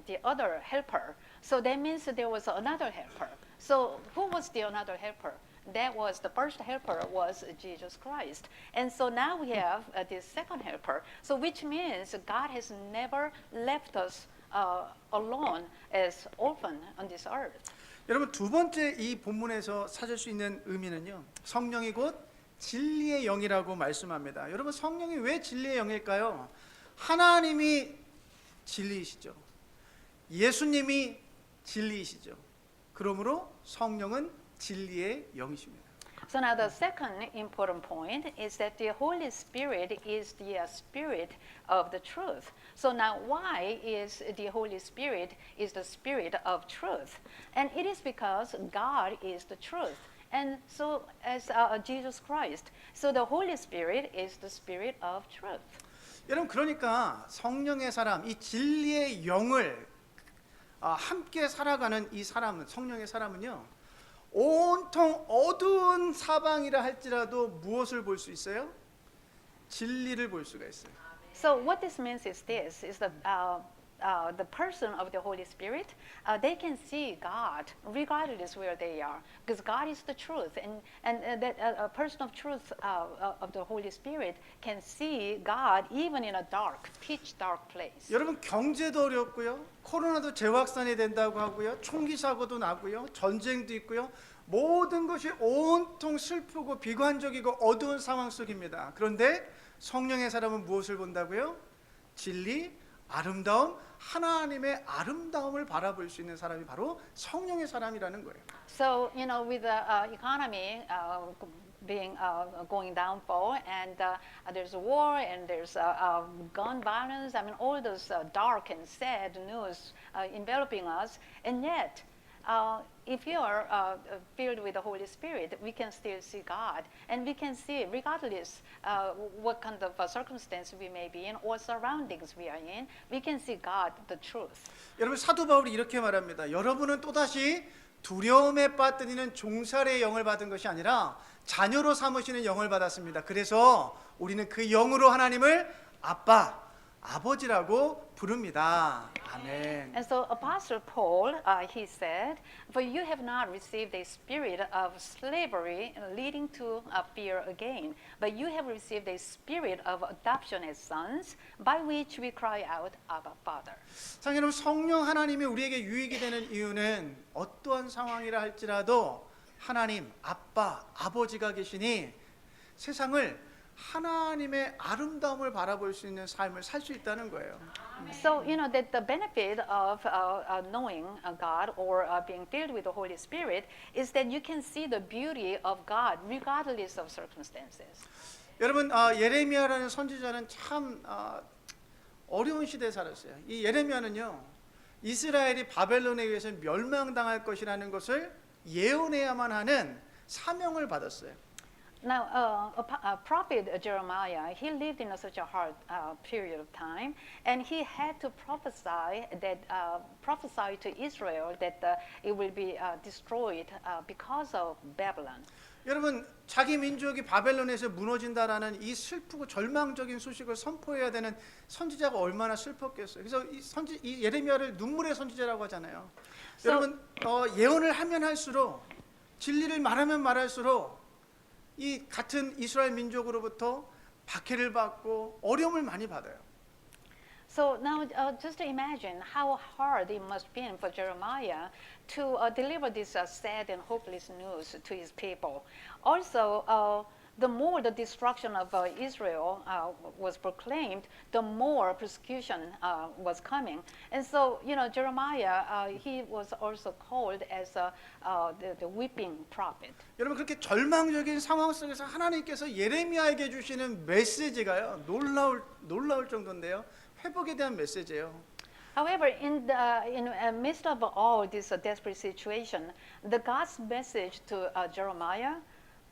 the other helper. So that means that there was another helper. So who was the another helper? That was the first helper was Jesus Christ. And so now we have this second helper. So which means God has never left us alone as orphan on this earth. 여러분 두 번째 이 본문에서 찾을 수 있는 의미는요. 성령이 곧 진리의 영이라고 말씀합니다. 여러분 성령이 왜 진리의 영일까요? 하나님이 진리이시죠. 예수님이 진리이시죠. 그러므로 성령은 진리의 영이십니다. So now the second important point is that the Holy Spirit is the spirit of the truth. So now why is the Holy Spirit is the spirit of truth? And it is because God is the truth. And so as Jesus Christ. So the Holy Spirit is the spirit of truth. 여러분 그러니까 성령의 사람, 이 진리의 영을 함께 살아가는 이 사람은 성령의 사람은요. 온통 어두운 사방이라 할지라도 무엇을 볼 수 있어요? 진리를 볼 수가 있어요. So what this means is this: is the person of the Holy Spirit, they can see God regardless where they are, because God is the truth, and that a person of truth of the Holy Spirit can see God even in a dark, pitch dark place. 여러분 경제도 어렵고요, 코로나도 재확산이 된다고 하고요, 총기 사고도 나고요, 전쟁도 있고요, 모든 것이 온통 슬프고 비관적이고 어두운 상황 속입니다. 그런데 성령의 사람은 무엇을 본다고요? 진리, 아름다움, 하나님의 아름다움을 바라볼 수 있는 사람이 바로 성령의 사람이라는 거예요. So with the economy being going downfall, and there's war, and there's gun violence. I mean, all those dark and sad news enveloping us, and yet. If you are filled with the Holy Spirit, we can still see God, and we can see, regardless what kind of circumstance we may be in or surroundings we are in, we can see God, the truth. 여러분 사도 바울이 이렇게 말합니다. 여러분은 또다시 두려움에 빠뜨리는 종살이의 영을 받은 것이 아니라 자녀로 삼으시는 영을 받았습니다. 그래서 우리는 그 영으로 하나님을 아빠, 아버지라고 부릅니다. 아멘. And so Apostle Paul, he said, "For you have not received a spirit of slavery leading to fear again, but you have received a spirit of adoption as sons, by which we cry out, Abba, Father." 자, 여러분 성령 하나님이 우리에게 유익이 되는 이유는 어떠한 상황이라 할지라도 하나님, 아빠, 아버지가 계시니 세상을 하나님의 아름다움을 바라볼 수 있는 삶을 살 수 있다는 거예요. So that the benefit of knowing God or being filled with the Holy Spirit is that you can see the beauty of God regardless of circumstances. 여러분 예레미야라는 선지자는 참 어려운 시대에 살았어요. 이 예레미야는요 이스라엘이 바벨론에 의해서 멸망당할 것이라는 것을 예언해야만 하는 사명을 받았어요. Now, a prophet Jeremiah, he lived in such a hard period of time, and he had to prophesy to Israel that it will be destroyed because of Babylon. 여러분 자기 민족이 바벨론에서 무너진다라는 이 슬프고 절망적인 소식을 선포해야 되는 선지자가 얼마나 슬펐겠어요. 그래서 이 예레미야를 눈물의 선지자라고 하잖아요. 여러분 예언을 하면 할수록 진리를 말하면 말할수록 이 같은 이스라엘 민족으로부터 박해를 받고 어려움을 많이 받아요. So now just imagine how hard it must have been for Jeremiah to deliver this sad and hopeless news to his people. Also, the more the destruction of Israel was proclaimed, the more persecution was coming. And so, Jeremiah, he was also called as the weeping prophet. 여러분 그렇게 절망적인 상황 속에서 하나님께서 예레미야에게 주시는 메시지가요 놀라울 정도인데요. 회복에 대한 메시지예요. However, in the midst of all this desperate situation, the God's message to Jeremiah,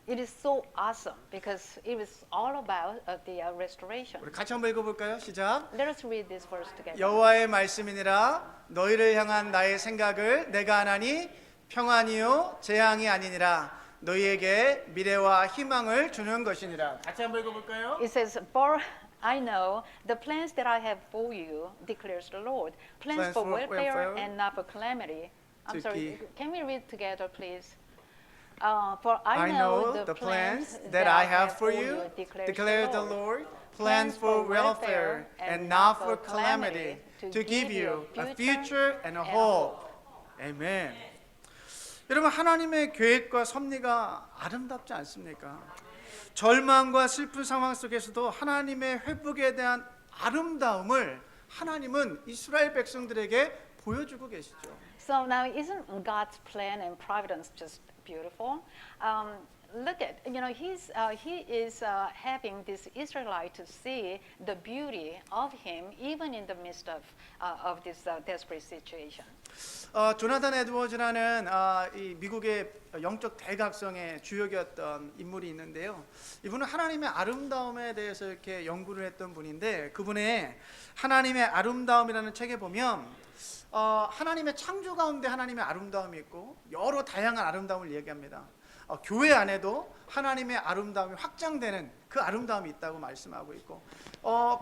it is so awesome because it was all about the restoration. 우리 같이 한번 읽어볼까요? 시작. Let us read this verse together. 여호와의 말씀이니라 너희를 향한 나의 생각을 내가 아나니 평안이요 재앙이 아니니라 너희에게 미래와 희망을 주는 것이니라. 같이 한번 읽어볼까요? It says, "For I know the plans that I have for you, declares the Lord. Plans for welfare and not for calamity. I'm sorry, can we read together, please? For I know the plans that I have for you, declares the Lord, plans for welfare and not for calamity, to give you a future and a hope. 아멘. 여러분, 하나님의 계획과 섭리가 아름답지 않습니까? 절망과 슬픈 상황 속에서도 하나님의 회복에 대한 아름다움을 하나님은 이스라엘 백성들에게 보여주고 계시죠. So now, isn't God's plan and providence just beautiful? Look at, he is having this Israelite to see the beauty of him even in the midst of this desperate situation. 조나단 에드워즈라는 이 미국의 영적 대각성의 주역이었던 인물이 있는데요. 이분은 하나님의 아름다움에 대해서 이렇게 연구를 했던 분인데, 그분의 하나님의 아름다움이라는 책에 보면 하나님의 창조 가운데 하나님의 아름다움이 있고 여러 다양한 아름다움을 얘기합니다. 교회 안에도 하나님의 아름다움이 확장되는 그 아름다움이 있다고 말씀하고 있고,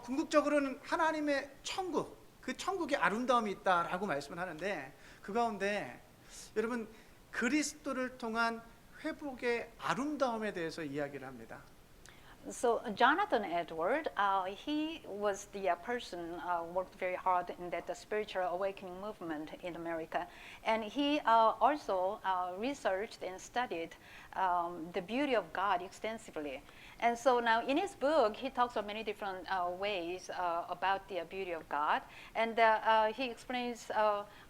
궁극적으로는 하나님의 천국, 그 천국의 아름다움이 있다라고 말씀을 하는데, 그 가운데 여러분 그리스도를 통한 회복의 아름다움에 대해서 이야기를 합니다. So Jonathan Edward, he was the person worked very hard in that the spiritual awakening movement in America, and he also researched and studied the beauty of God extensively. And so now in his book, he talks of many different ways about the beauty of God, and he explains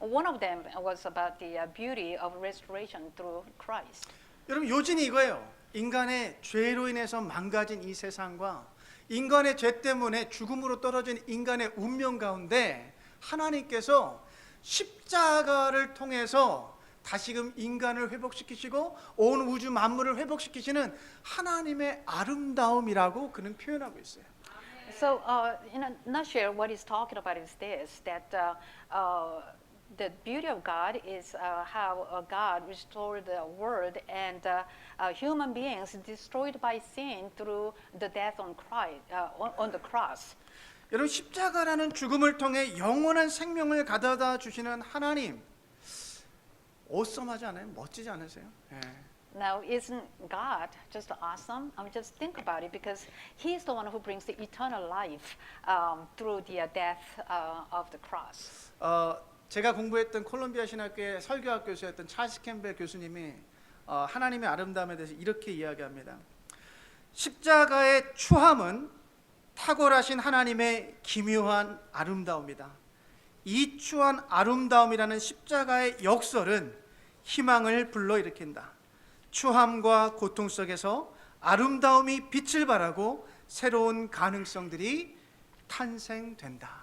one of them was about the beauty of restoration through Christ. 여러분, 요진이 이거예요. 인간의 죄로 인해서 망가진 이 세상과 인간의 죄 때문에 죽음으로 떨어진 인간의 운명 가운데 하나님께서 십자가를 통해서 다시금 인간을 회복시키시고 온 우주 만물을 회복시키시는 하나님의 아름다움이라고 그는 표현하고 있어요. So in a nutshell, what he's talking about is this, that the beauty of God is how God restored the world and human beings destroyed by sin through the death on Christ, on the cross. 여러분, 십자가라는 죽음을 통해 영원한 생명을 가져다 주시는 하나님, 어썸하지 않아요? 멋지지 않으세요? 예. Now, isn't God just awesome? I mean, just think about it, because He's the one who brings the eternal life through the death of the cross. 제가 공부했던 콜롬비아 신학교의 설교학 교수였던 찰스 캠벨 교수님이 하나님의 아름다움에 대해서 이렇게 이야기합니다. 십자가의 추함은 탁월하신 하나님의 기묘한 아름다움이다. 이 추한 아름다움이라는 십자가의 역설은 희망을 불러일으킨다. 추함과 고통 속에서 아름다움이 빛을 발하고 새로운 가능성들이 탄생된다.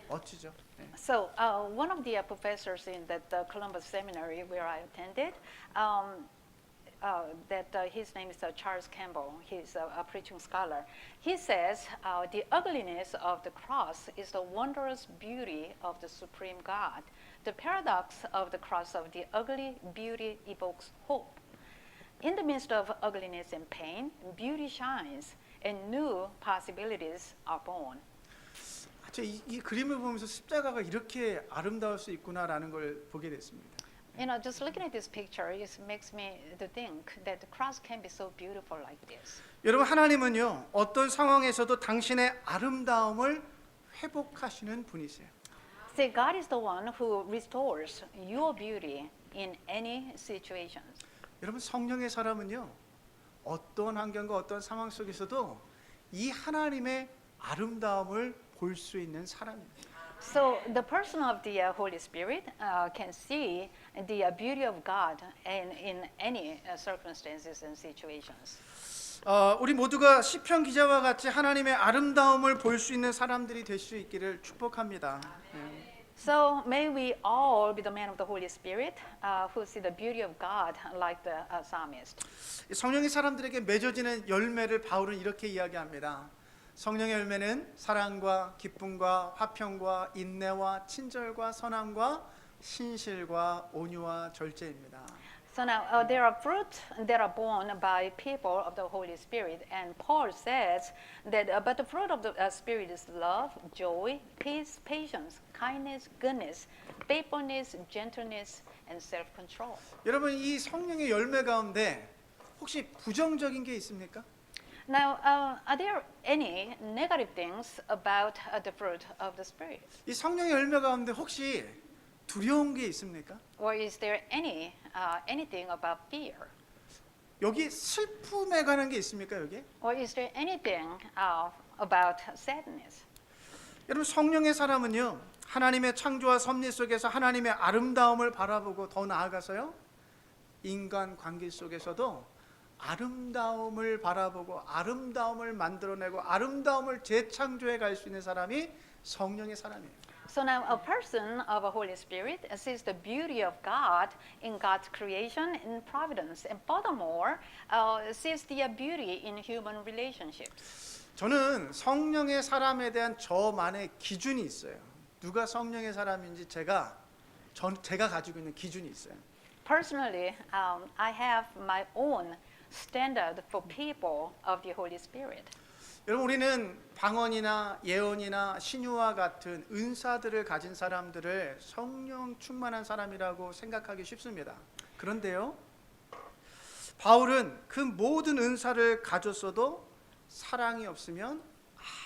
멋지죠? 네. So one of the professors in that Columbus Seminary where I attended, his name is Charles Campbell. He's a preaching scholar. He says the ugliness of the cross is the wondrous beauty of the supreme God. The paradox of the cross of the ugly beauty evokes hope. In the midst of ugliness and pain, beauty shines, and new possibilities are born. 이 그림을 보면서 십자가가 이렇게 아름다울 수 있구나라는 걸 보게 됐습니다. You know, just looking at this picture, it makes me to think that the cross can be so beautiful like this. 여러분, 하나님은요, 어떤 상황에서도 당신의 아름다움을 회복하시는 분이세요. See, God is the one who restores your beauty in any situations. 여러분, 성령의 사람은요, 어떤 환경과 어떤 상황 속에서도 이 하나님의 아름다움을 볼 수 있는 사람입니다. So the person of the Holy Spirit can see the beauty of God in any circumstances and situations. 우리 모두가 시편 기자와 같이 하나님의 아름다움을 볼 수 있는 사람들이 될 수 있기를 축복합니다. So may we all be the man of the Holy Spirit who see the beauty of God like the psalmist. 성령의 사람들에게 맺어지는 열매를 바울은 이렇게 이야기합니다. 성령의 열매는 사랑과 기쁨과 화평과 인내와 친절과 선함과 신실과 온유와 절제입니다. So now there are fruits that are born by people of the Holy Spirit, and Paul says that but the fruit of the Spirit is love, joy, peace, patience, kindness, goodness, faithfulness, gentleness, and self-control. 여러분 이 성령의 열매 가운데 혹시 부정적인 게 있습니까? Now, are there any negative things about the fruit of the Spirit? 이 성령의 열매 가운데 혹시 두려운 게 있습니까? Or is there anything about fear? 여기 슬픔에 관한 게 있습니까? 여기? Or is there anything about sadness? 여러분 성령의 사람은요 하나님의 창조와 섭리 속에서 하나님의 아름다움을 바라보고 더 나아가서요 인간 관계 속에서도 아름다움을 바라보고 아름다움을 만들어내고 아름다움을 재창조해 갈 수 있는 사람이 성령의 사람이에요. So now a person of a Holy Spirit sees the beauty of God in God's creation and providence, and furthermore sees the beauty in human relationships. 저는 성령의 사람에 대한 저만의 기준이 있어요. 누가 성령의 사람인지 제가 가지고 있는 기준이 있어요. Personally, I have my own standard for people of the Holy Spirit. 여러분 우리는 방언이나 예언이나 신유와 같은 은사들을 가진 사람들을 성령 충만한 사람이라고 생각하기 쉽습니다. 그런데요, 바울은 그 모든 은사를 가졌어도 사랑이 없으면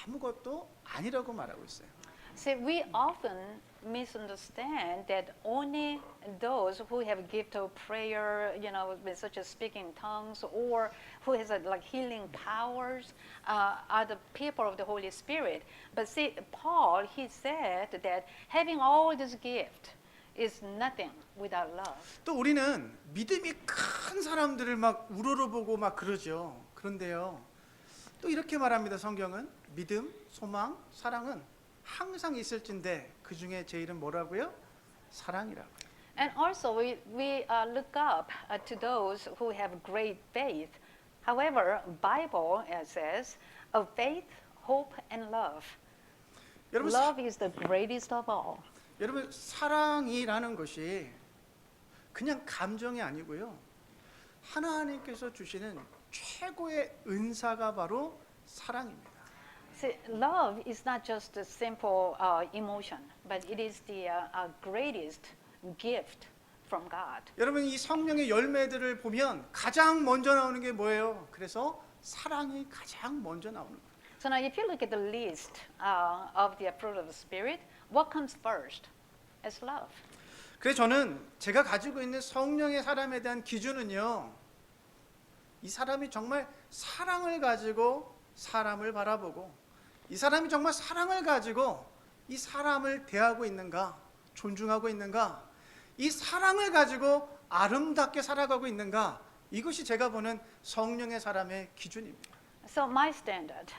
아무것도 아니라고 말하고 있어요. See, we often misunderstand that only those who have gift of prayer, with such as speaking in tongues, or who has like healing powers, are the people of the Holy Spirit. But see, Paul, he said that having all this gift is nothing without love. 또 우리는 믿음이 큰 사람들을 막 우러러보고 막 그러죠. 그런데요, 또 이렇게 말합니다. 성경은 믿음, 소망, 사랑은 항상 있을진데 그 중에 제일은 뭐라고요? 사랑이라고요. And also we look up to those who have great faith. However, Bible says of faith, hope, and love. 여러분, Love is the greatest of all. 여러분 사랑이라는 것이 그냥 감정이 아니고요. 하나님께서 주시는 최고의 은사가 바로 사랑입니다. See, love is not just a simple emotion, but it is the greatest gift from God. 여러분 이 성령의 열매들을 보면 가장 먼저 나오는 게 뭐예요? 그래서 사랑이 가장 먼저 나오는 거예요. So now, if you look at the list of the fruit of the Spirit, what comes first? It's love. 그래서 저는 제가 가지고 있는 성령의 사람에 대한 기준은요. 이 사람이 정말 사랑을 가지고 사람을 바라보고 이 사람이 정말 사랑을 가지고 이 사람을 대하고 있는가, 존중하고 있는가, 이 사랑을 가지고 아름답게 살아가고 있는가, 이것이 제가 보는 성령의 사람의 기준입니다. So my standard,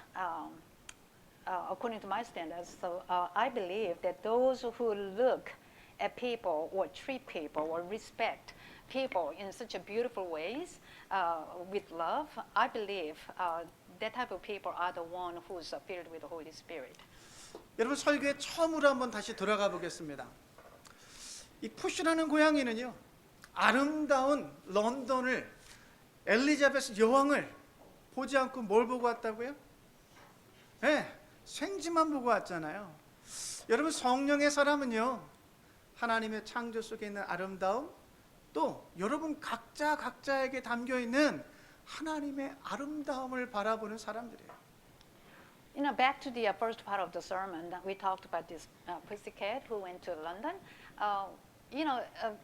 according to my standards, so I believe that those who look at people or treat people or respect people in such a beautiful ways with love, I believe that type of people are the one who's filled with the Holy Spirit. 여러분 설교에 처음으로 한번 다시 돌아가 보겠습니다. 이 푸시라는 고양이는요, 아름다운 런던을 엘리자베스 여왕을 보지 않고 뭘 보고 왔다고요? 네, 생쥐만 보고 왔잖아요. 여러분 성령의 사람은요, 하나님의 창조 속에 있는 아름다움, 또 여러분 각자에게 담겨 있는 하나님의 아름다움을 바라보는 사람들이에요. Back to the first part of the sermon, we talked about this pussycat who went to London.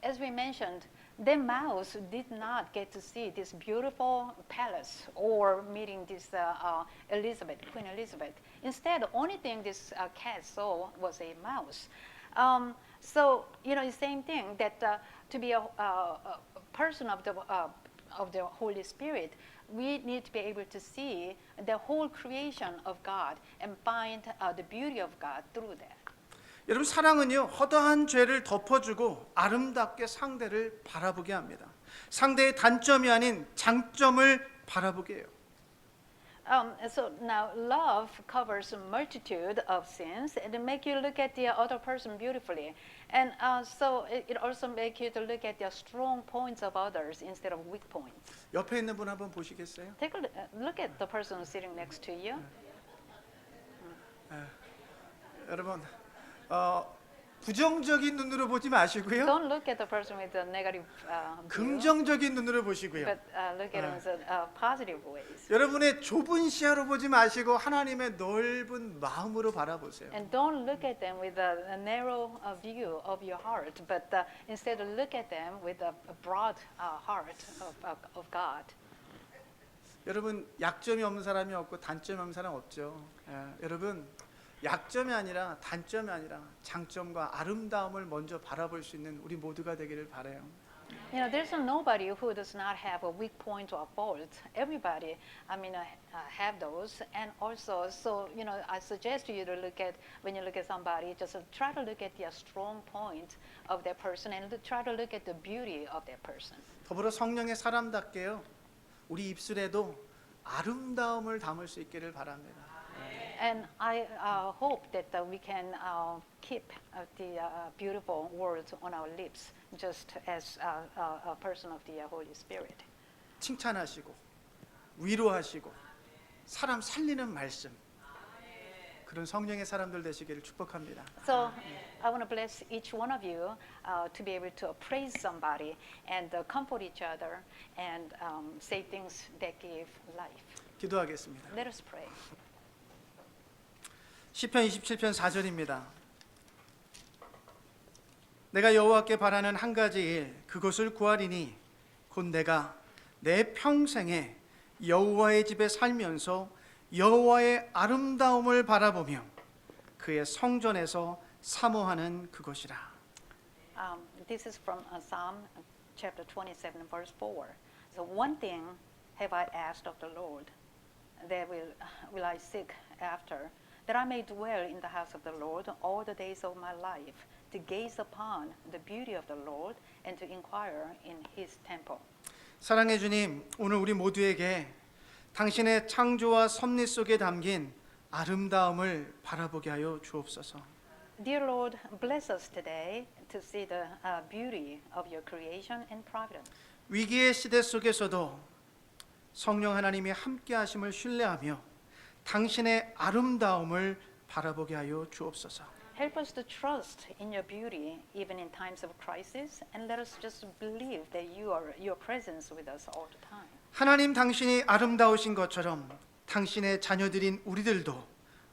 As we mentioned, the mouse did not get to see this beautiful palace or meeting this Queen Elizabeth. Instead, the only thing this cat saw was a mouse. So, the same thing that to be a person of the Holy Spirit, we need to be able to see the whole creation of God and find the beauty of God through that. 여러분 사랑은요, 허다한 죄를 덮어주고 아름답게 상대를 바라보게 합니다. 상대의 단점이 아닌 장점을 바라보게 해요. So now love covers a multitude of sins and it make you look at the other person beautifully. And so it also make you to look at the strong points of others instead of weak points. 옆에 있는 분 한번 보시겠어요? Take a look at the person who's sitting next to you. 여러분, 부정적인 눈으로 보지 마시고요. Don't look at the person with a negative view, 긍정적인 눈으로 보시고요. but look at him in positive ways. 여러분의 좁은 시야로 보지 마시고 하나님의 넓은 마음으로 바라보세요. And don't look at them with a narrow view of your heart, but instead look at them with a broad heart of God. 여러분 약점이 없는 사람이 없고 단점이 없는 사람 없죠. 여러분 약점이 아니라 단점이 아니라 장점과 아름다움을 먼저 바라볼 수 있는 우리 모두가 되기를 바라요. You know, there's nobody who does not have a weak point or fault. Everybody, have those. And also, so, I suggest you to look at, when you look at somebody, just try to look at the strong point of that person and try to look at the beauty of that person. 더불어 성령의 사람답게요. 우리 입술에도 아름다움을 담을 수 있기를 바랍니다. And I hope that we can keep the beautiful words on our lips, just as a person of the Holy Spirit. 칭찬하시고 위로하시고 사람 살리는 말씀 그런 성령의 사람들 되시기를 축복합니다. So I want to bless each one of you to be able to praise somebody and comfort each other and say things that give life. 기도하겠습니다. Let us pray. 시편 27편 4절입니다. 내가 여호와께 바라는 한 가지 일 그것을 구하리니 곧 내가 내 평생에 여호와의 집에 살면서 여호와의 아름다움을 바라보며 그의 성전에서 사모하는 그것이라. This is from Psalm chapter 27 verse 4. So one thing have I asked of the Lord, that will I seek after, that I may dwell in the house of the Lord all the days of my life, to gaze upon the beauty of the Lord and to inquire in His temple. 사랑의 주님, 오늘 우리 모두에게 당신의 창조와 섭리 속에 담긴 아름다움을 바라보게 하여 주옵소서. Dear Lord, bless us today to see the beauty of your creation and providence. 위기의 시대 속에서도 성령 하나님이 함께 하심을 신뢰하며 당신의 아름다움을 바라보게 하여 주옵소서. Help us to trust in your beauty even in times of crisis, and let us just believe that your presence with us all the time. 하나님 당신이 아름다우신 것처럼 당신의 자녀들인 우리들도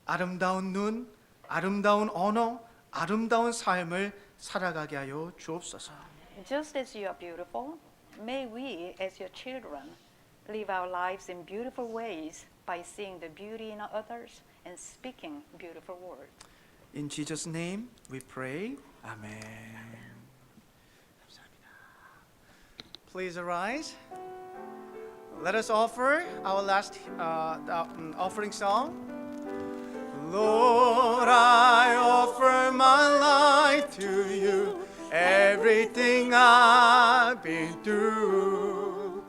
아름다운 눈, 아름다운 언어, 아름다운 삶을 살아가게 하여 주옵소서. Just as you are beautiful, may we as your children live our lives in beautiful ways by seeing the beauty in others and speaking beautiful words. In Jesus' name we pray. Amen. 감사합니다. Please arise. Let us offer our last offering song. Lord, I offer my life to you, everything I've been through.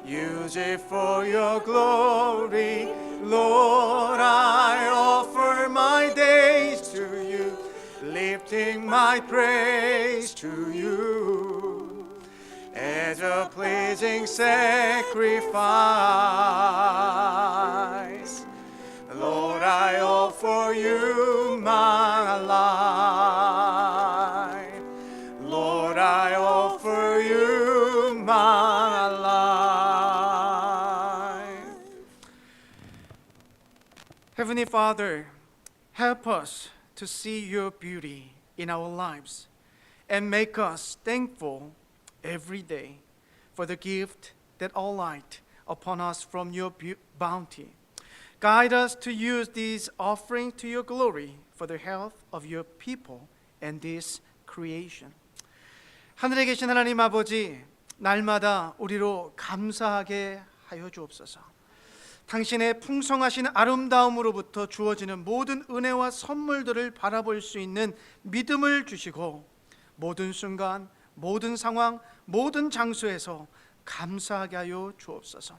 Use it for your glory. Lord, I offer my days to you, lifting my praise to you as a pleasing sacrifice. Lord, I offer you my life. Lord, I offer you my life. Heavenly Father, help us to see your beauty in our lives and make us thankful every day for the gift that all light upon us from your bounty. Guide us to use these offerings to your glory for the health of your people and this creation. 하늘에 계신 하나님 아버지, 날마다 우리로 감사하게 하여 주옵소서. 당신의 풍성하신 아름다움으로부터 주어지는 모든 은혜와 선물들을 바라볼 수 있는 믿음을 주시고 모든 순간, 모든 상황, 모든 장소에서 감사하게 하여 주옵소서.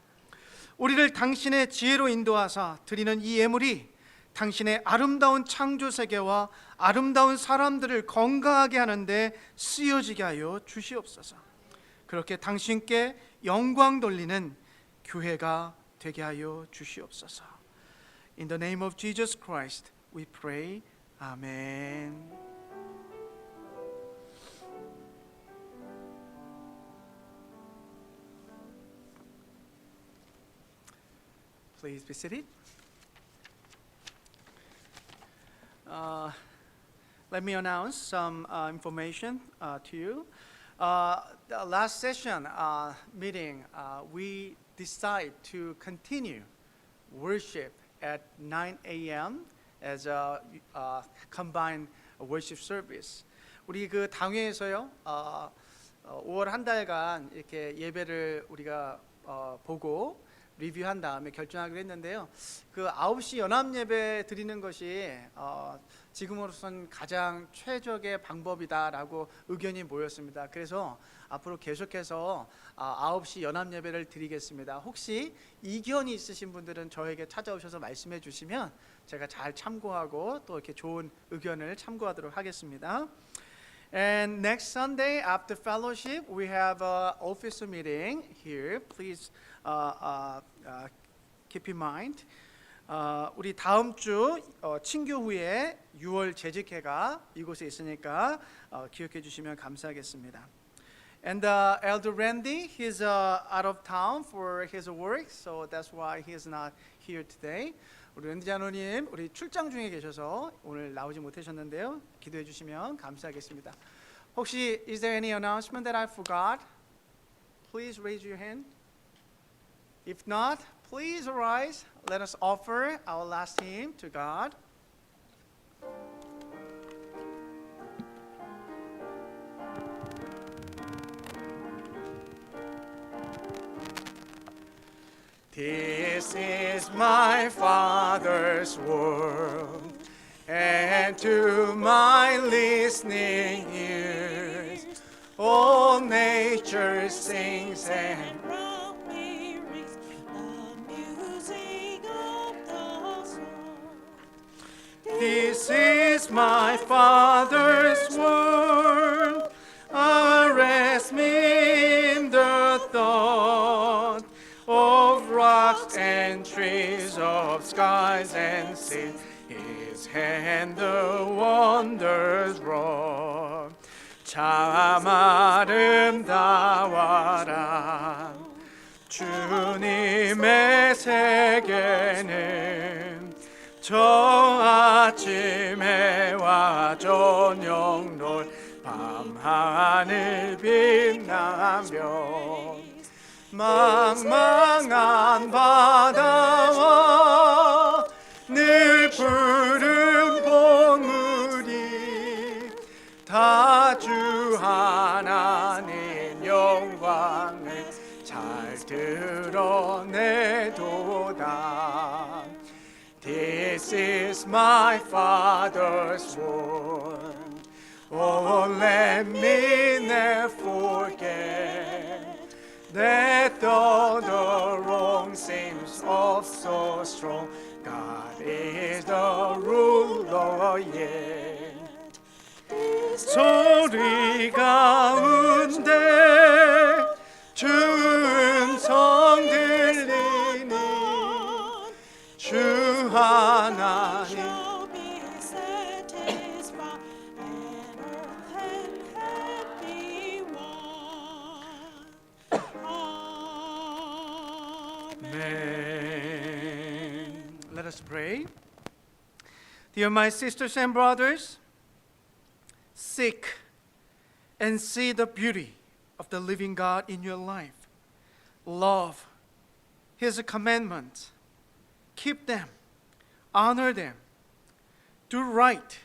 우리를 당신의 지혜로 인도하사 드리는 이 예물이 당신의 아름다운 창조 세계와 아름다운 사람들을 건강하게 하는데 쓰여지게 하여 주시옵소서. 그렇게 당신께 영광 돌리는 교회가 되게 하여 주시옵소서. In the name of Jesus Christ we pray. Amen. Please be seated. Let me announce some information to you. The last session meeting, we decided to continue worship at 9 a.m. as a combined worship service. 우리 그 당회에서요, 5월 한 달간 이렇게 예배를 우리가 보고 리뷰한 다음에 결정하기로 했는데요. 그 9시 연합 예배 드리는 것이 지금으로선 가장 최적의 방법이다라고 의견이 모였습니다. 그래서 앞으로 계속해서 9시 연합 예배를 드리겠습니다. 혹시 이견이 있으신 분들은 저에게 찾아오셔서 말씀해 주시면 제가 잘 참고하고 또 이렇게 좋은 의견을 참고하도록 하겠습니다. And next Sunday after fellowship, we have an officer meeting here. Please keep in mind. 우리 다음 주 친교 후에 6월 재직회가 이곳에 있으니까 기억해 주시면 감사하겠습니다. And Elder Randy, he's out of town for his work, so that's why he is not here today. 우리 랜디 장로님, 우리 출장 중에 계셔서 오늘 나오지 못하셨는데요. 기도해 주시면 감사하겠습니다. 혹시 is there any announcement that I forgot? Please raise your hand. If not, please arise. Let us offer our last hymn to God. This is my Father's world, and to my listening ears, all nature sings and from me rings the music of the song. this is my Father's world. Arrest me in the thought of rocks and trees, of skies and seas. His hand the wonders wrought. 참 아름다워라. 주님의 세계는 저 아침에와 저녁 놀 밤하늘 빛나며 망망한 바다와 늘 푸른 봄물이 다 주 하나님 영광을 잘 드러내도다. This is my Father's word. Oh, let me never forget that though the wrong seems of so strong, God is the ruler yet. 소리 가운데 주 음성 들리니 주 하나님 Shall be satisfied, and earth and heaven be one. Amen. Let us pray. Dear my sisters and brothers, seek and see the beauty of the living God in your life. Love His commandments. Keep them. Honor them. Do right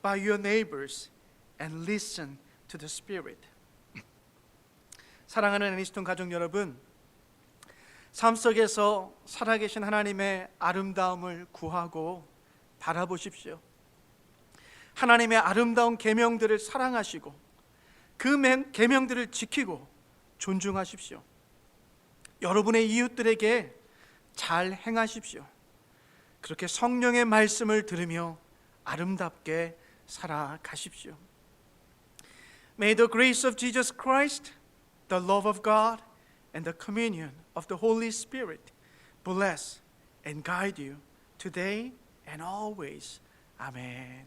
by your neighbors and listen to the Spirit. 사랑하는 애니스톤 가족 여러분, 삶 속에서 살아계신 하나님의 아름다움을 구하고 바라보십시오. 하나님의 아름다운 계명들을 사랑하시고 그 계명들을 지키고 존중하십시오. 여러분의 이웃들에게 잘 행하십시오. 그렇게 성령의 말씀을 들으며 아름답게 살아가십시오. May the grace of Jesus Christ, the love of God, and the communion of the Holy Spirit bless and guide you today and always. Amen.